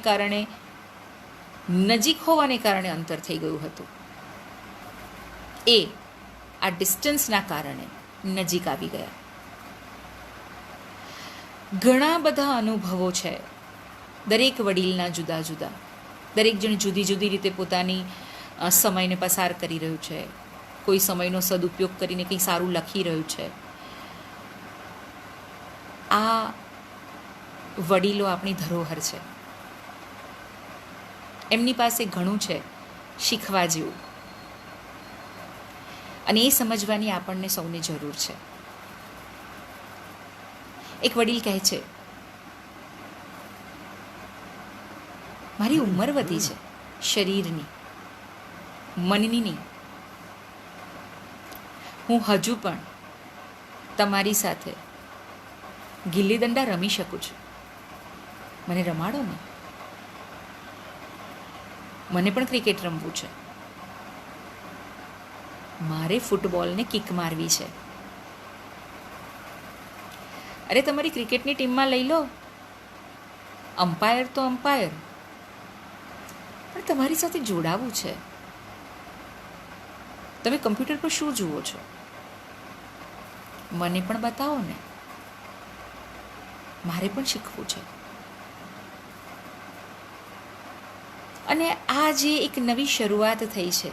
Speaker 1: કારણે અંતર થઈ ગયું હતું, એ આ ડિસ્ટન્સના કારણે નજીક આવી ગયા. ઘણા બધા અનુભવો છે દરેક વડીલના જુદા જુદા. દરેક જણ જુદી જુદી રીતે પોતાની સમયને પસાર કરી રહ્યું છે, કોઈ સમયનો સદુપયોગ કરીને કંઈ સારું લખી રહ્યું છે. આ વડીલો આપણી ધરોહર છે, એમની પાસે ઘણું છે શીખવા જેવું, અને એ સમજવાની આપણને સૌને જરૂર છે. એક વડીલ કહે છે, મારી ઉંમર વધી છે, શરીરની, મનની નહીં. હું હજુ પણ તમારી સાથે ગિલ્લી દંડા રમી શકું છું, મને રમાડો ને. મને પણ ક્રિકેટ રમવું છે, મારે ફૂટબોલને કિક મારવી છે. અરે તમારી ક્રિકેટની ટીમમાં લઈ લો, અમ્પાયર તો અમ્પાયર, પણ તમારી સાથે જોડાવું છે. તમે કમ્પ્યુટર પર શું જુઓ છો, મને પણ બતાવો ને, મારે પણ શીખવું છે. અને આ જે એક નવી શરૂઆત થઈ છે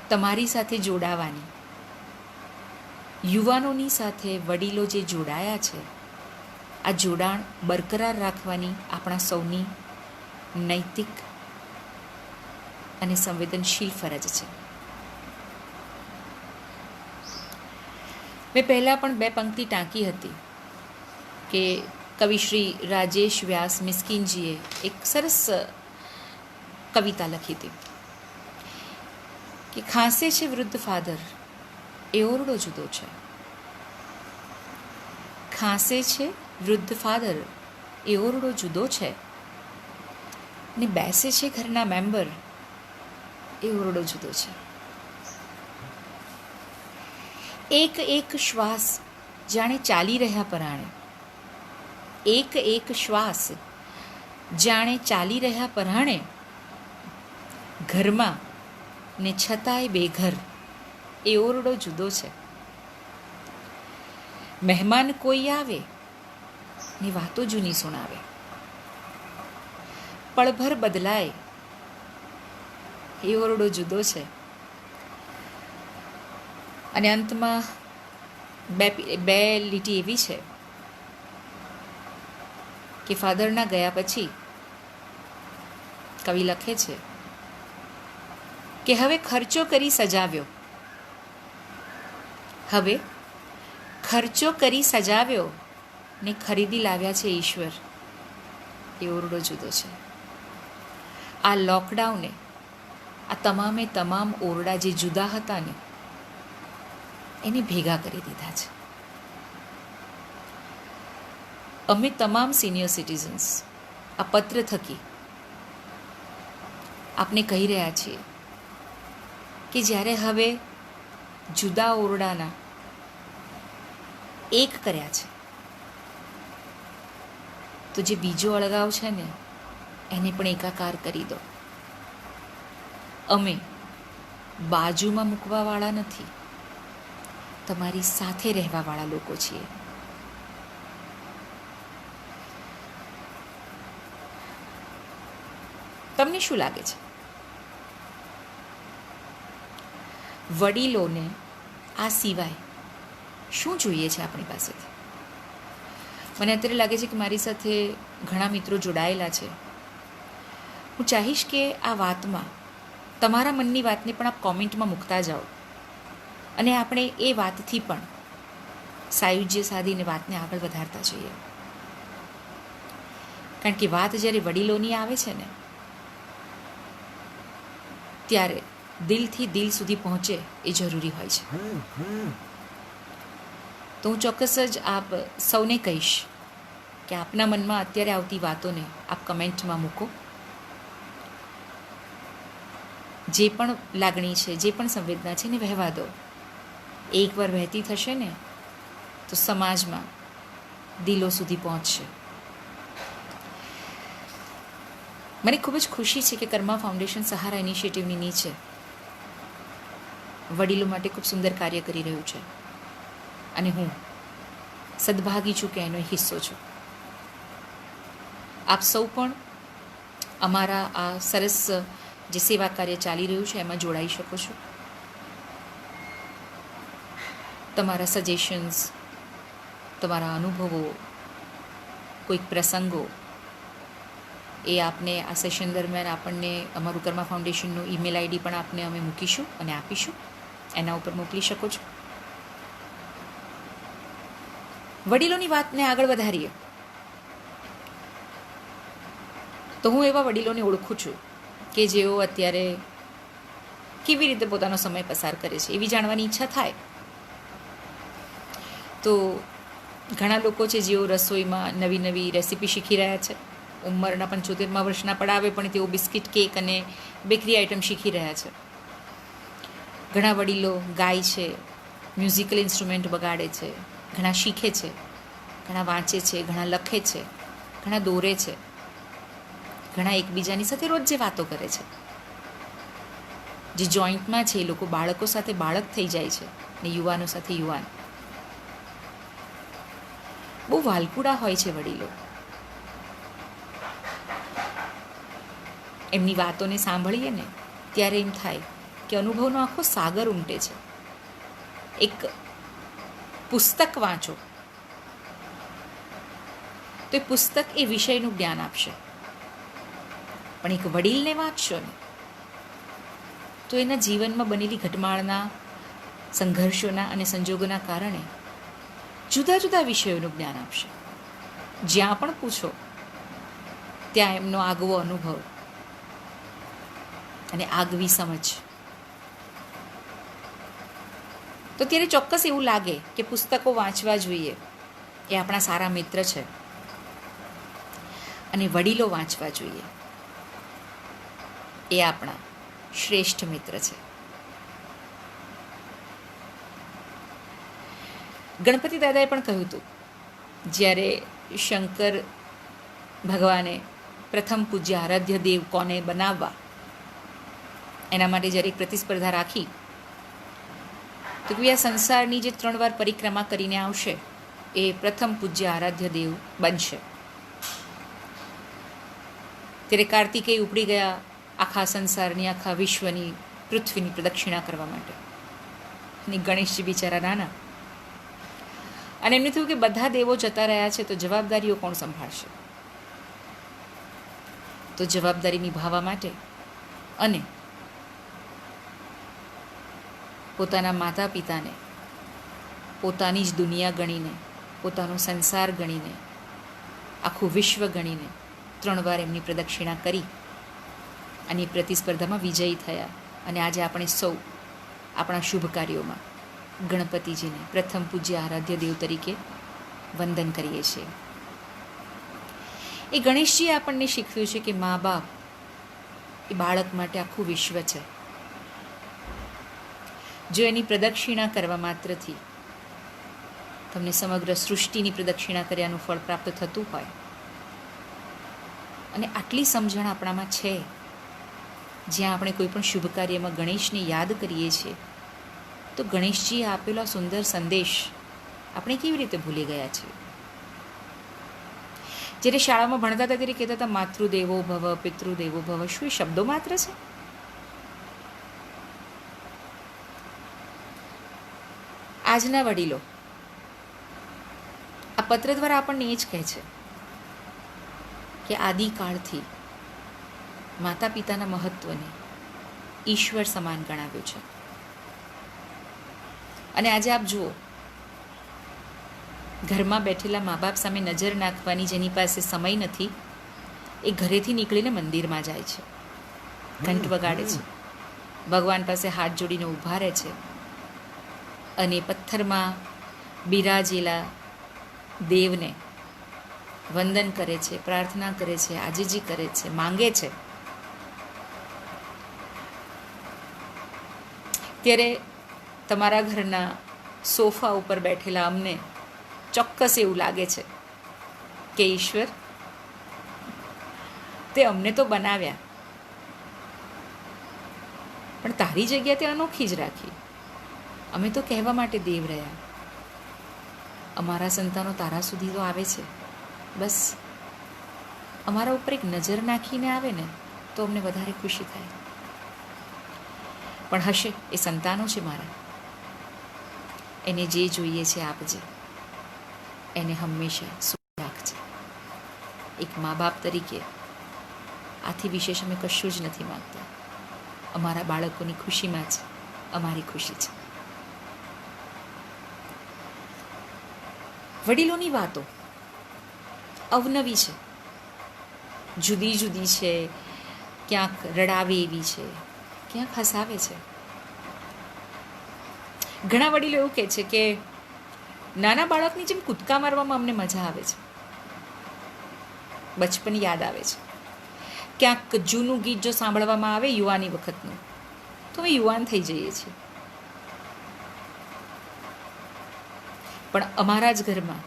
Speaker 1: તમારી સાથે જોડાવાની, યુવાનોની સાથે વડીલો જે જોડાયા છે, આ જોડાણ બરકરાર રાખવાની આપણા સૌની નૈતિક અને સંવેદનશીલ ફરજ છે. મેં પહેલાં પણ 2 પંક્તિ ટાંકી હતી કે કવિ શ્રી રાજેશ વ્યાસ મિસ્કિનજીએ એક સરસ કવિતા લખી હતી કે ખાંસે છે વૃદ્ધ ફાધર એ ઓરડો જુદો છે. ખાંસે છે વૃદ્ધ ફાધર એ ઓરડો જુદો છે, ને બેસે છે ઘરના મેમ્બર એ ઓરડો જુદો છે. એક એક શ્વાસ જાણે ચાલી રહ્યા પરાણે, એક એક શ્વાસ જાણે ચાલી રહ્યા પરાણે, ઘરમાં ને છતાંય બેઘર એ ઓરડો જુદો છે. મહેમાન કોઈ આવે ને વાતો જૂની સુણાવે, પળભર બદલાય એ ઓરડો જુદો છે. અને અંતમાં બે લીટી એવી છે કે ફાધરના ગયા પછી કવિ લખે છે કે હવે ખર્ચો કરી સજાવ્યો, હવે ખર્ચો કરી સજાવ્યો ને ખરીદી લાવ્યા છે ઈશ્વર, એ ઓરડો જુદો છે. આ લોકડાઉને આ તમામે તમામ ઓરડા જે જુદા હતા ને એને ભેગા કરી દીધા છે. અમે તમામ સિનિયર સિટીઝન્સ આ પત્ર થકી આપને કહી રહ્યા છીએ કે જ્યારે હવે જુદા ઓરડાના એક કર્યા છે તો જે બીજો અળગાવ છે ને એને પણ એકાકાર કરી દો. અમે બાજુમાં મૂકવાવાળા નથી, તમારી સાથે રહેવાવાળા લોકો છીએ. તમને શું લાગે છે વડીલોને આ સિવાય શું જોઈએ છે આપણી પાસેથી? મને અત્યારે લાગે છે કે મારી સાથે ઘણા મિત્રો જોડાયેલા છે. હું ચાહીશ કે આ વાતમાં તમારા મનની વાતને પણ આપ કોમેન્ટમાં મૂકતા જાઓ અને આપણે એ વાતથી પણ સાયુજ્ય સાધીને વાતને આગળ વધારતા જઈએ. કારણ કે વાત જ્યારે વડીલોની આવે છે ને ત્યારે દિલથી દિલ સુધી પહોંચે એ જરૂરી હોય છે. તો હું ચોક્કસ જ આપ સૌને કહીશ કે આપના મનમાં અત્યારે આવતી વાતોને આપ કમેન્ટમાં મૂકો. જે પણ લાગણી છે, જે પણ સંવેદના છે એને વહેવા દો. એકવાર વહેતી થશે ને તો સમાજમાં દિલો સુધી પહોંચશે. મને ખૂબ જ ખુશી છે કે કર્મા ફાઉન્ડેશન સહારા ઇનિશિયેટિવની નીચે વડીલો માટે ખૂબ સુંદર કાર્ય કરી રહ્યું છે અને હું સદભાગી છું કે એનો હિસ્સો છું. આપ સૌ પણ અમારા આ સરસ જે સેવા કાર્ય ચાલી રહ્યું છે એમાં જોડાઈ શકો છો. તમારા સજેશન્સ, તમારા અનુભવો, કોઈક પ્રસંગો એ આપને આ સેશન દરમિયાન આપણને અમારું કર્મા ફાઉન્ડેશનનું ઈમેલ આઈડી પણ આપને અમે મૂકીશું અને આપીશું, એના ઉપર મોકલી શકો છો. વડીલોની વાતને આગળ વધારીએ તો હું એવા વડીલોને ઓળખું છું કે જેઓ અત્યારે કેવી રીતે પોતાનો સમય પસાર કરે છે એવી જાણવાની ઈચ્છા થાય. તો ઘણા લોકો છે જેઓ રસોઈમાં નવી નવી રેસીપી શીખી રહ્યા છે. ઉંમરના 75મા વર્ષના પડાવે પણ તેઓ બિસ્કિટ, કેક અને બેકરી આઇટમ શીખી રહ્યા છે. ઘણા વડીલો ગાય છે, મ્યુઝિકલ ઇન્સ્ટ્રુમેન્ટ બગાડે છે, ઘણા શીખે છે, ઘણા વાંચે છે, ઘણા લખે છે, ઘણા દોરે છે, ઘણા એકબીજાની સાથે રોજ જે વાતો કરે છે. જે જોઈન્ટમાં છે એ લોકો બાળકો સાથે બાળક થઈ જાય છે ને યુવાનો સાથે યુવાન. બહુ વાલકુડા હોય છે વડીલો. એમની વાતોને સાંભળીએ ને ત્યારે એમ થાય કે અનુભવનો આખો સાગર ઉમટે છે. એક પુસ્તક વાંચો તો એ પુસ્તક એ વિષયનું જ્ઞાન આપશે, પણ એક વડીલને વાંચશો ને તો એના જીવનમાં બનેલી ઘટમાળના, સંઘર્ષોના અને સંજોગોના કારણે જુદા જુદા વિષયોનું જ્ઞાન આપશે. જ્યાં પણ પૂછો ત્યાં એમનો આગવો અનુભવ અને આગવી સમજ. તો ત્યારે ચોક્કસ એવું લાગે કે પુસ્તકો વાંચવા જોઈએ, એ આપણા સારા મિત્ર છે. અને વડીલો વાંચવા જોઈએ, એ આપણા શ્રેષ્ઠ મિત્ર છે. ગણપતિ દાદાએ પણ કહ્યું હતું, જ્યારે શંકર ભગવાને પ્રથમ પૂજ્ય આરાધ્ય દેવ કોને બનાવવા એના માટે જ્યારે એક પ્રતિસ્પર્ધા રાખી, તો કે આ સંસારની જે 3 વાર પરિક્રમા કરીને આવશે એ પ્રથમ પૂજ્ય આરાધ્ય દેવ બનશે. ત્યારે કાર્તિકેય ઉપડી ગયા આખા સંસારની, આખા વિશ્વની, પૃથ્વીની પ્રદક્ષિણા કરવા માટે. અને ગણેશજી બિચારા નાના, અને એમને થયું કે બધા દેવો જતા રહ્યા છે તો જવાબદારીઓ કોણ સંભાળશે. તો જવાબદારી નિભાવવા માટે અને પોતાના માતા પિતાને પોતાની જ દુનિયા ગણીને, પોતાનો સંસાર ગણીને, આખું વિશ્વ ગણીને 3 વાર એમની પ્રદક્ષિણા કરી અને પ્રતિસ્પર્ધામાં વિજયી થયા. અને આજે આપણે સૌ આપણા શુભ કાર્યોમાં ગણપતિજીને પ્રથમ પૂજ્ય આરાધ્ય દેવ તરીકે વંદન કરીએ છીએ. એ ગણેશજીએ આપણને શીખવ્યું છે કે મા બાપ એ બાળક માટે આખું વિશ્વ છે. જો એની પ્રદક્ષિણા કરવા માત્રથી તમને સમગ્ર સૃષ્ટિની પ્રદક્ષિણા કર્યાનું ફળ પ્રાપ્ત થતું હોય, અને આટલી સમજણ આપણામાં છે, જ્યાં આપણે કોઈ પણ શુભ કાર્યમાં ગણેશને યાદ કરીએ છીએ, તો ગણેશજીએ આપેલો સુંદર સંદેશ આપણે કેવી રીતે ભૂલી ગયા છીએ. જ્યારે શાળામાં ભણતા હતા ત્યારે કહેતા હતા માતૃદેવો ભવ, પિતૃદેવો ભવ. શું એ શબ્દો માત્ર છે? આજના વડીલો આ પત્ર દ્વારા આપણને એ જ કહે છે કે આદિકાળથી માતા પિતાના મહત્વને ઈશ્વર સમાન ગણાવ્યું છે. અને આજે આપ જુઓ, ઘરમાં બેઠેલા મા બાપ સામે નજર નાખવાની જેની પાસે સમય નથી, એ ઘરેથી નીકળીને મંદિરમાં જાય છે, ઘંટ વગાડે છે, ભગવાન પાસે હાથ જોડીને ઊભા રહે છે અને પથ્થરમાં બિરાજેલા દેવને વંદન કરે છે, પ્રાર્થના કરે છે, આજીજી કરે છે, માંગે છે. ત્યારે તમારા ઘરના સોફા ઉપર બેઠેલા અમને ચોક્કસ એવું લાગે છે કે ઈશ્વર તે અમને તો બનાવ્યા, પણ તારી જગ્યા તે અનોખી જ રાખી. અમે તો કહેવા માટે દેવ રહ્યા, અમારા સંતાનો તારા સુધી તો આવે છે, બસ અમારા ઉપર એક નજર નાખીને આવે ને તો અમને વધારે ખુશી થાય. પણ હશે, એ સંતાનો છે મારા, એને જે જોઈએ છે આપજે, એને હંમેશા સુખ રાખજે. એક મા બાપ તરીકે આથી વિશેષ અમે કશું જ નથી માગતા. અમારા બાળકોની ખુશીમાં જ અમારી ખુશી છે. વડીલોની વાતો અવનવી છે, જુદી જુદી છે, ક્યાંક રડાવે એવી છે, ક્યાંક હસાવે છે. ઘણા વડીલો એવું કહે છે કે નાના બાળકની જેમ કૂદકા મારવામાં અમને મજા આવે છે, બચપન યાદ આવે છે. ક્યાંક જૂનું ગીત જો સાંભળવામાં આવે યુવાની વખતનું, તો અમે યુવાન થઈ જઈએ છીએ. પણ અમારા જ ઘરમાં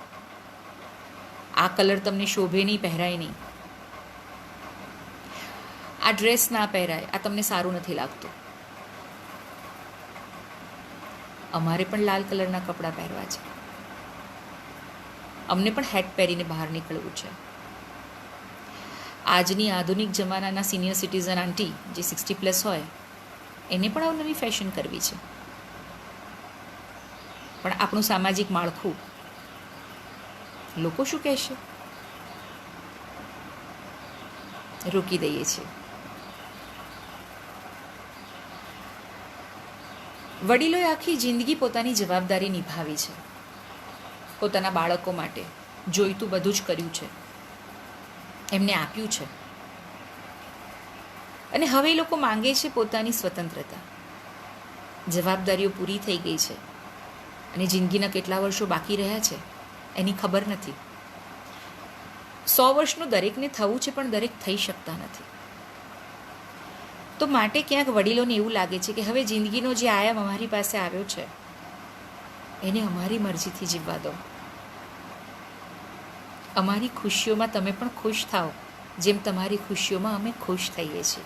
Speaker 1: આ કલર તમને શોભે નહીં, પહેરાય નહીં, આ ડ્રેસ ના પહેરાય, આ તમને સારું નથી લાગતું. અમારે પણ લાલ કલરના કપડાં પહેરવા છે, અમને પણ હેટ પહેરીને બહાર નીકળવું છે. આજની આધુનિક જમાનાના સિનિયર સિટીઝન આંટી જે 60+ હોય, એને પણ અવનવી ફેશન કરવી છે. પણ આપણું સામાજિક માળખું, લોકો શું કહેશે, રોકી દઈએ છીએ. વડીલોએ આખી જિંદગી પોતાની જવાબદારી નિભાવી છે, પોતાના બાળકો માટે જોઈતું બધું જ કર્યું છે, એમને આપ્યું છે. અને હવે એ લોકો માંગે છે પોતાની સ્વતંત્રતા. જવાબદારીઓ પૂરી થઈ ગઈ છે અને જિંદગીના કેટલા વર્ષો બાકી રહ્યા છે એની ખબર નથી. 100 વર્ષનું દરેકને થવું છે, પણ દરેક થઈ શકતા નથી. તો માટે ક્યાંક વડીલોને એવું લાગે છે કે હવે જિંદગીનો જે આયામ અમારી પાસે આવ્યો છે એને અમારી મરજીથી જીવવા દો. અમારી ખુશીઓમાં તમે પણ ખુશ થાઓ, જેમ તમારી ખુશીઓમાં અમે ખુશ થઈએ છીએ.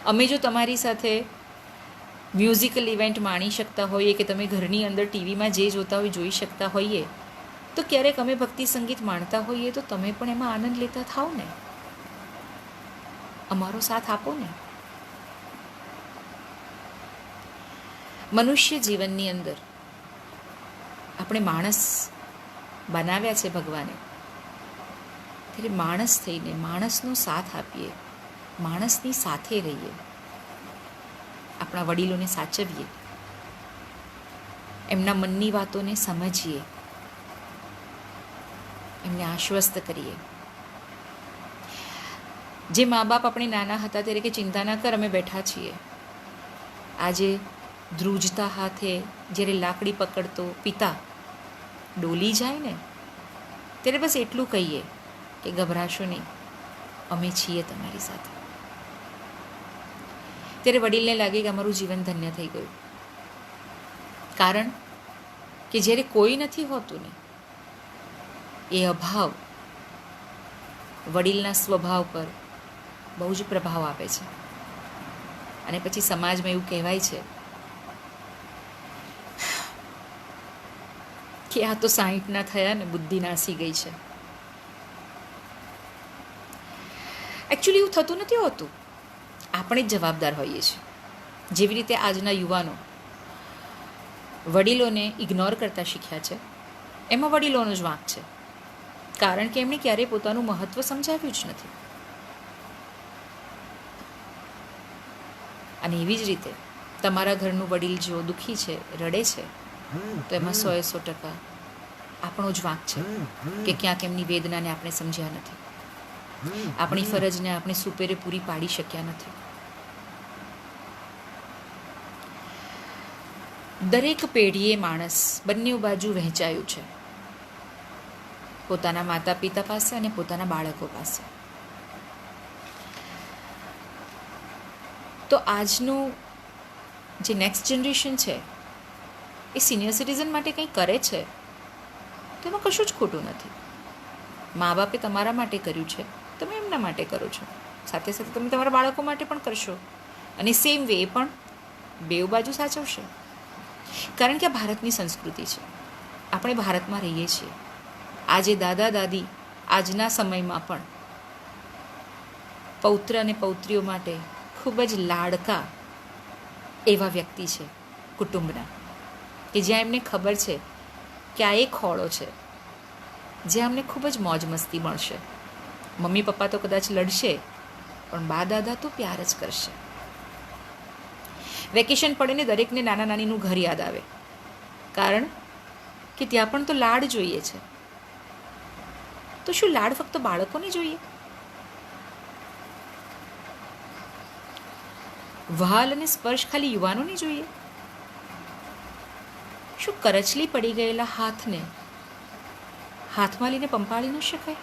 Speaker 1: અમે જો તમારી સાથે મ્યુઝિકલ ઇવેન્ટ માણી શકતા હોઈએ કે તમે ઘરની અંદર ટીવીમાં જે જોતા હોય જોઈ શકતા હોઈએ, તો ક્યારેક અમે ભક્તિ સંગીત માણતા હોઈએ તો તમે પણ એમાં આનંદ લેતા થાઓ ને. અમારો સાથ આપો ને. મનુષ્ય જીવનની અંદર આપણે માણસ બનાવ્યા છે ભગવાને, ત્યારે માણસ થઈને માણસનો સાથ આપીએ, માણસની સાથે રહીએ, આપણા વડીલોને સાચવીએ, એમના મનની વાતોને સમજીએ, એમને આશ્વસ્ત કરીએ. જે મા બાપ આપણે નાના હતા ત્યારે કે ચિંતા ના કર, અમે બેઠા છીએ. આજે ધ્રુજતા હાથે જ્યારે લાકડી પકડતો પિતા ડોલી જાય ને, ત્યારે બસ એટલું કહીએ કે ગભરાશો નહીં, અમે છીએ તમારી સાથે. ત્યારે વડીલને લાગે કે અમારું જીવન ધન્ય થઈ ગયું. કારણ કે જ્યારે કોઈ નથી હોતું ને, એ અભાવ વડીલના સ્વભાવ પર બહુ જ પ્રભાવ આપે છે. અને પછી સમાજમાં એવું કહેવાય છે કે આ તો 60 ના થયા ને બુદ્ધિ નાસી ગઈ છે. એકચ્યુઅલી એવું થતું નથી હોતું, આપણે જ જવાબદાર હોઈએ છીએ. જેવી રીતે આજના યુવાનો વડીલોને ઇગ્નોર કરતા શીખ્યા છે, એમાં વડીલોનો જ વાંક છે. કારણ કે એમણે ક્યારેય પોતાનું મહત્વ સમજાવ્યું જ નથી. અને એવી જ રીતે તમારા ઘરનું વડીલ જો દુઃખી છે, રડે છે, તો એમાં 100% આપણો જ વાંક છે કે ક્યાંક એમની વેદનાને આપણે સમજ્યા નથી, આપણી ફરજને આપણે સુપેરે પૂરી પાડી શક્યા નથી. દરેક પેઢીએ માણસ બંને બાજુ વહેંચાયું છે, પોતાના માતા પિતા પાસે અને પોતાના બાળકો પાસે. તો આજનું જે નેક્સ્ટ જનરેશન છે એ સિનિયર સિટીઝન માટે કંઈ કરે છે તો એમાં કશું જ ખોટું નથી. મા બાપે તમારા માટે કર્યું છે, તમે એમના માટે કરો છો, સાથે સાથે તમે તમારા બાળકો માટે પણ કરશો, અને સેમ વે પણ બેઉ બાજુ સાચવશે. કારણ કે આ ભારતની સંસ્કૃતિ છે, આપણે ભારતમાં રહીએ છીએ. આજે દાદા દાદી આજના સમયમાં પણ પૌત્ર અને પૌત્રીઓ માટે ખૂબ જ લાડકા એવા વ્યક્તિ છે કુટુંબના, કે જ્યાં એમને ખબર છે કે આ એક ખોળો છે જ્યાં અમને ખૂબ જ મોજ મસ્તી મળશે. મમ્મી પપ્પા તો કદાચ લડશે, પણ બા દાદા તો પ્યાર જ કરશે. વેકેશન પડે ને દરેકને નાના નાનીનું ઘર યાદ આવે, કારણ કે ત્યાં પણ તો લાડ જોઈએ છે. તો શું લાડ ફક્ત બાળકોને જોઈએ? વહાલ અને સ્પર્શ ખાલી યુવાનોને જોઈએ? શું કરચલી પડી ગયેલા હાથને હાથમાં લઈને પંપાળી ન શકાય?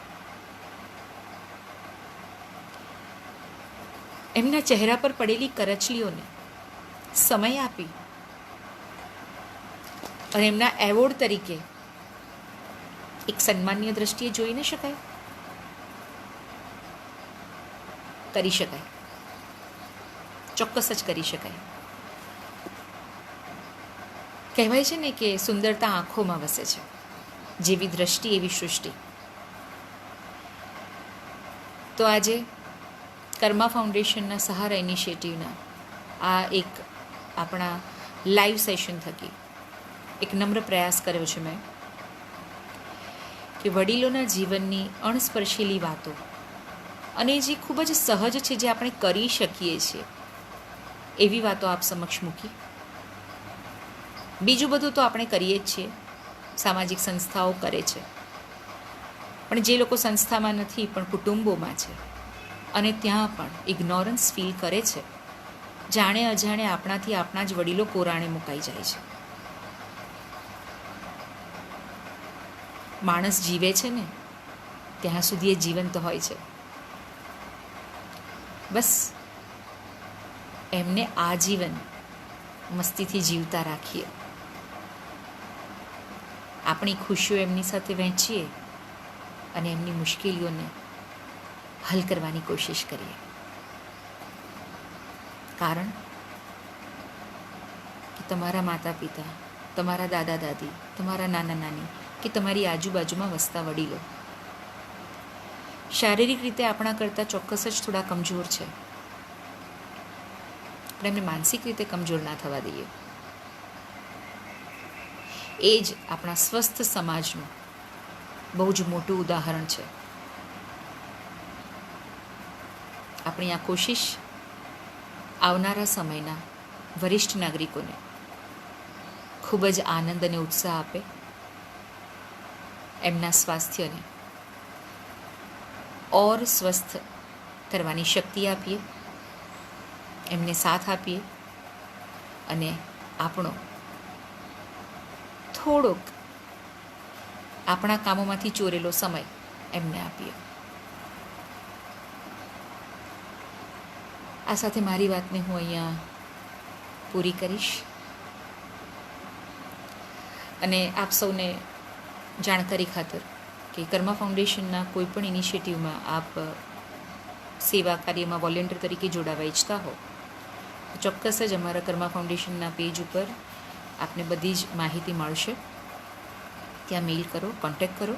Speaker 1: એમના ચહેરા પર પડેલી કરચલીઓને સમય આપી અને એમના એવોર્ડ તરીકે એક સન્માનીય દ્રષ્ટિએ જોઈ ન શકાય? કરી શકાય, ચોક્કસ જ કરી શકાય. કહેવાય છે ને કે સુંદરતા આંખોમાં વસે છે, જેવી દ્રષ્ટિ એવી સૃષ્ટિ. તો આજે કર્મા ફાઉન્ડેશનના સહારા ઇનિશિયેટિવના આ એક આપણા લાઈવ સેશન થકી એક નમ્ર પ્રયાસ કર્યો છે મેં કે વડીલોના જીવનની અણસ્પર્શેલી વાતો અને જે ખૂબ જ સહજ છે, જે આપણે કરી શકીએ છીએ એવી વાતો આપ સમક્ષ મૂકી. બીજું બધું તો આપણે કરીએ જ છીએ, સામાજિક સંસ્થાઓ કરે છે, પણ જે લોકો સંસ્થામાં નથી પણ કુટુંબોમાં છે અને ત્યાં પણ ઇગ્નોરન્સ ફીલ કરે છે, જાણે અજાણે આપણાથી આપણા જ વડીલો કોરાણે મુકાઈ જાય છે. માણસ જીવે છે ને ત્યાં સુધી એ જીવંત હોય છે. બસ એમને આજીવન મસ્તીથી જીવતા રાખીએ. આપણી ખુશીઓ એમની સાથે વહેંચીએ અને એમની મુશ્કેલીઓને હલ કરવાની કોશિશ કરીએ. કારણ કે તમારા માતા પિતા, તમારા દાદા દાદી, તમારા નાના નાની કે તમારી આજુબાજુમાં વસતા વડીલો શારીરિક રીતે આપણા કરતાં ચોક્કસ જ થોડા કમજોર છે, પણ એમને માનસિક રીતે કમજોર ના થવા દઈએ. એ જ આપણા સ્વસ્થ સમાજનું બહુ જ મોટું ઉદાહરણ છે. આપણી આ કોશિશ આવનારા સમયના વરિષ્ઠ નાગરિકોને ખૂબ જ આનંદ અને ઉત્સાહ આપે, એમના સ્વાસ્થ્યને ઓર સ્વસ્થ કરવાની શક્તિ આપીએ, એમને સાથ આપીએ અને આપણો થોડોક આપણા કામોમાંથી ચોરેલો સમય એમને આપીએ. આ સાથે મારી વાતને હું અહીંયા પૂરી કરીશ અને આપ સૌને જાણકારી ખાતર કે કર્મા ફાઉન્ડેશનના કોઈપણ ઇનિશિયેટિવમાં આપ સેવા કાર્યમાં વોલેન્ટિયર તરીકે જોડાવા ઈચ્છતા હો તો ચોક્કસ જ અમારા કર્મા ફાઉન્ડેશનના પેજ ઉપર આપને બધી જ માહિતી મળશે. ત્યાં મેઇલ કરો, કોન્ટેક્ટ કરો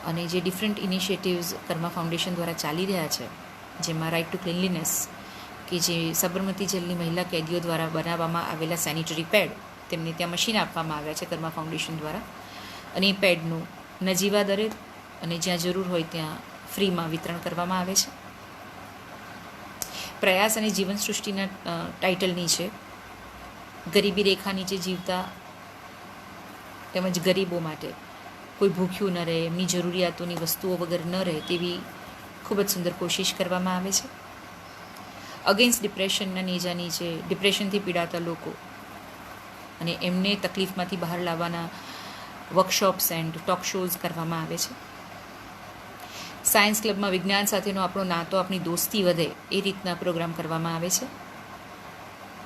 Speaker 1: અને જે ડિફરન્ટ ઇનિશિયેટિવ્સ કર્મા ફાઉન્ડેશન દ્વારા ચાલી રહ્યા છે, જેમાં રાઇટ ટુ ક્લીનલીનેસ કે જે સબરમતી જેલની મહિલા કેદીઓ દ્વારા બનાવવામાં આવેલા સેનિટરી પેડ, તેમને ત્યાં મશીન આપવામાં આવ્યા છે કર્મા ફાઉન્ડેશન દ્વારા, અને એ પેડનું નજીવા દરે અને જ્યાં જરૂર હોય ત્યાં ફ્રીમાં વિતરણ કરવામાં આવે છે. પ્રયાસ અને જીવન સૃષ્ટિના ટાઇટલ નીચે ગરીબી રેખા નીચે જીવતા તેમજ ગરીબો માટે કોઈ ભૂખ્યું ન રહે, એમની જરૂરિયાતોની વસ્તુઓ વગર ન રહે તેવી ખૂબ જ સુંદર કોશિશ કરવામાં આવે છે. અગેન્સ્ટ ડિપ્રેશનના નેજા નીચે ડિપ્રેશનથી પીડાતા લોકો અને એમને તકલીફમાંથી બહાર લાવવાના વર્કશોપ્સ એન્ડ ટોક શોઝ કરવામાં આવે છે. સાયન્સ ક્લબમાં વિજ્ઞાન સાથેનો આપણો નાતો, આપણી દોસ્તી વધે એ રીતના પ્રોગ્રામ કરવામાં આવે છે.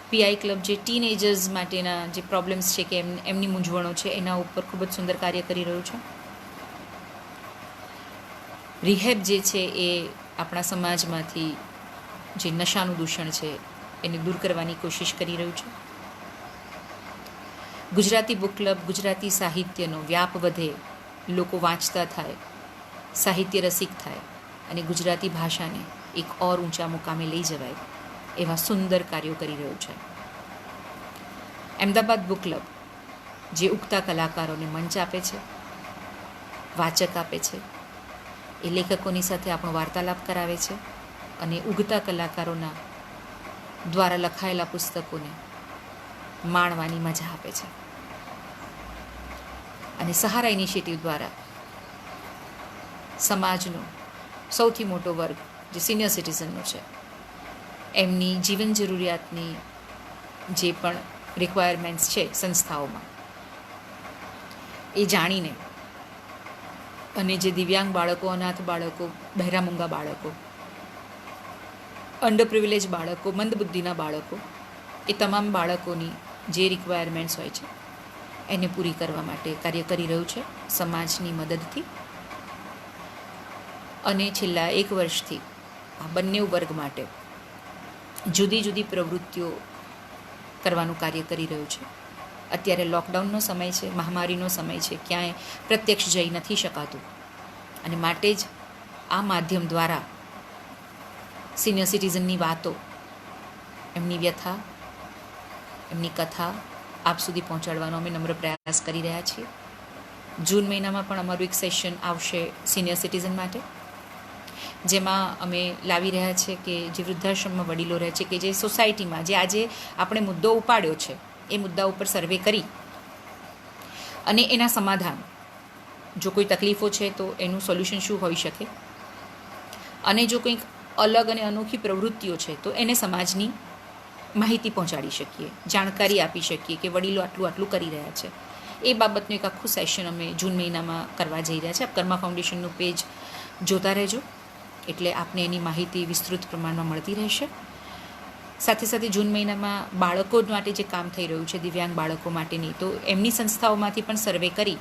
Speaker 1: પીઆઈ ક્લબ જે ટીનેજર્સ માટેના જે પ્રોબ્લેમ્સ છે કે એમની મૂંઝવણો છે એના ઉપર ખૂબ જ સુંદર કાર્ય કરી રહ્યું છે. રિહેબ જે છે એ આપણા સમાજમાંથી જે નશાનું દૂષણ છે એને દૂર કરવાની કોશિશ કરી રહ્યું છે. ગુજરાતી બુક ક્લબ ગુજરાતી સાહિત્યનો વ્યાપ વધે, લોકો વાંચતા થાય, સાહિત્ય રસિક થાય અને ગુજરાતી ભાષાને એક ઓર ઊંચા મુકામે લઈ જવાય એવા સુંદર કાર્યો કરી રહ્યું છે. અમદાવાદ બુક ક્લબ જે ઉગતા કલાકારોને મંચ આપે છે, વાચક આપે છે, એ લેખકોની સાથે આપણો વાર્તાલાપ કરાવે છે અને ઉગતા કલાકારોના દ્વારા લખાયેલા પુસ્તકોને માણવાની મજા આપે છે. અને સહારા ઇનિશિયેટિવ દ્વારા સમાજનો સૌથી મોટો વર્ગ જે સિનિયર સિટીઝનનો છે, એમની જીવન જરૂરિયાતની જે પણ રિક્વાયરમેન્ટ્સ છે સંસ્થાઓમાં એ જાણીને અને જે દિવ્યાંગ બાળકો, અનાથ બાળકો, બહેરા મૂંગા બાળકો, અંડર પ્રિવિલેજ બાળકો, મંદબુદ્ધિના બાળકો, એ તમામ બાળકોની જે રિક્વાયરમેન્ટ્સ હોય છે એને પૂરી કરવા માટે કાર્ય કરી રહ્યું છે સમાજની મદદથી. અને છેલ્લા 1 વર્ષથી આ બંને વર્ગ માટે જુદી જુદી પ્રવૃત્તિઓ કરવાનું કાર્ય કરી રહ્યું છે. અત્યારે લોકડાઉનનો સમય છે, મહામારીનો સમય છે, ક્યાંય પ્રત્યક્ષ જઈ નથી શકાતું અને માટે જ આ માધ્યમ દ્વારા સિનિયર સિટીઝનની વાતો, એમની વ્યથા, એમની કથા આપ સુધી પહોંચાડવાનો અમે નમ્ર પ્રયાસ કરી રહ્યા છીએ. જૂન મહિનામાં પણ અમારું એક સેશન આવશે સિનિયર સિટીઝન માટે, જેમાં અમે લાવી રહ્યા છીએ કે જે વૃદ્ધાશ્રમમાં વડીલો રહે છે, કે જે સોસાયટીમાં જે આજે આપણે મુદ્દો ઉપાડ્યો છે એ મુદ્દા ઉપર સર્વે કરી અને એના સમાધાન, જો કોઈ તકલીફો છે તો એનું સોલ્યુશન શું હોઈ શકે, અને જો કંઈક અલગ અને અનોખી પ્રવૃત્તિઓ છે તો એને સમાજની માહિતી પહોંચાડી શકીએ, જાણકારી આપી શકીએ કે વડીલો આટલું આટલું કરી રહ્યા છે. એ બાબતનું એક આખું સેશન અમે જૂન મહિનામાં કરવા જઈ રહ્યા છીએ. આપ કર્મા ફાઉન્ડેશનનું પેજ જોતા રહેજો એટલે આપને એની માહિતી વિસ્તૃત પ્રમાણમાં મળતી રહેશે. સાથે સાથે જૂન મહિનામાં બાળકો માટે જે કામ થઈ રહ્યું છે દિવ્યાંગ બાળકો માટેની, તો એમની સંસ્થાઓમાંથી પણ સર્વે કરી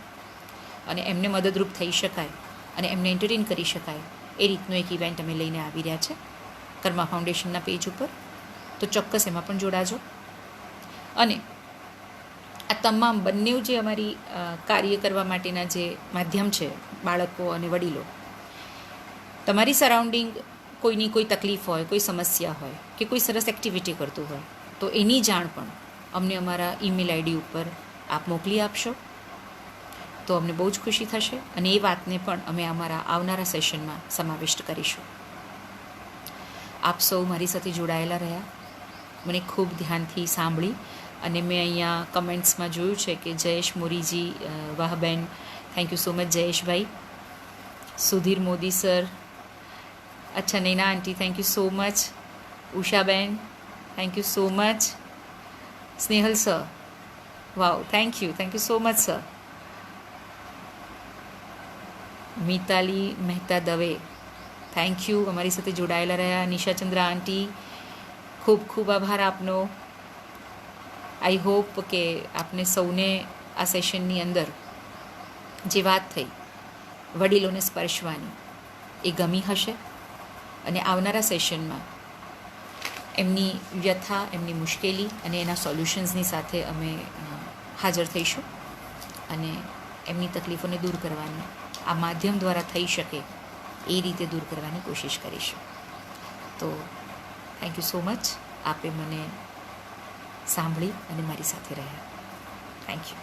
Speaker 1: અને એમને મદદરૂપ થઈ શકાય અને એમને એન્ટરટેન કરી શકાય એ રીતનો એક ઇવેન્ટ અમે લઈને આવી રહ્યા છે કર્મા ફાઉન્ડેશનના પેજ ઉપર. તો ચોક્કસ એમાં પણ જોડાજો. અને આ તમામ બંને જે અમારી કાર્ય કરવા માટેના જે માધ્યમ છે, બાળકો અને વડીલો, તમારી સરાઉન્ડિંગ કોઈની કોઈ તકલીફ હોય, કોઈ સમસ્યા હોય કે કોઈ સરસ એક્ટિવિટી કરતું હોય, તો એની જાણ પણ અમને અમારા ઈમેલ આઈડી ઉપર આપ મોકલી આપશો તો અમને બહુ જ ખુશી થશે અને એ વાતને પણ અમે અમારા આવનારા સેશનમાં સમાવિષ્ટ કરીશું. આપ સૌ મારી સાથે જોડાયેલા રહ્યા, મને ખૂબ ધ્યાનથી સાંભળી. અને મેં અહીંયા કમેન્ટ્સમાં જોયું છે કે જયેશ મોરીજી, વાહ બેન, થેન્ક યુ સો મચ જયેશભાઈ. સુધીર મોદી સર, અચ્છા Naina aunty, thank you so much. ઉષાબેન, thank you so much. Snehal sir, wow, thank you so much sir. Mitali Mehta Dave, thank you, અમારી સાથે જોડાયેલા રહ્યા. નિશાચંદ્ર આંટી, ખૂબ ખૂબ આભાર આપનો. આઈ હોપ કે આપને સૌને આ સેશનની અંદર જે વાત થઈ વડીલોને સ્પર્શવાની એ ગમી હશે અને આવનારા સેશનમાં એમની વ્યથા, એમની મુશ્કેલી અને એના સોલ્યુશન્સની સાથે અમે હાજર થઈશું અને એમની તકલીફોને દૂર કરવાની આ માધ્યમ દ્વારા થઈ શકે એ રીતે દૂર કરવાની કોશિશ કરીશું. તો થેન્ક યુ સો મચ, આપે મને સાંભળી અને મારી સાથે રહ્યા. Thank you.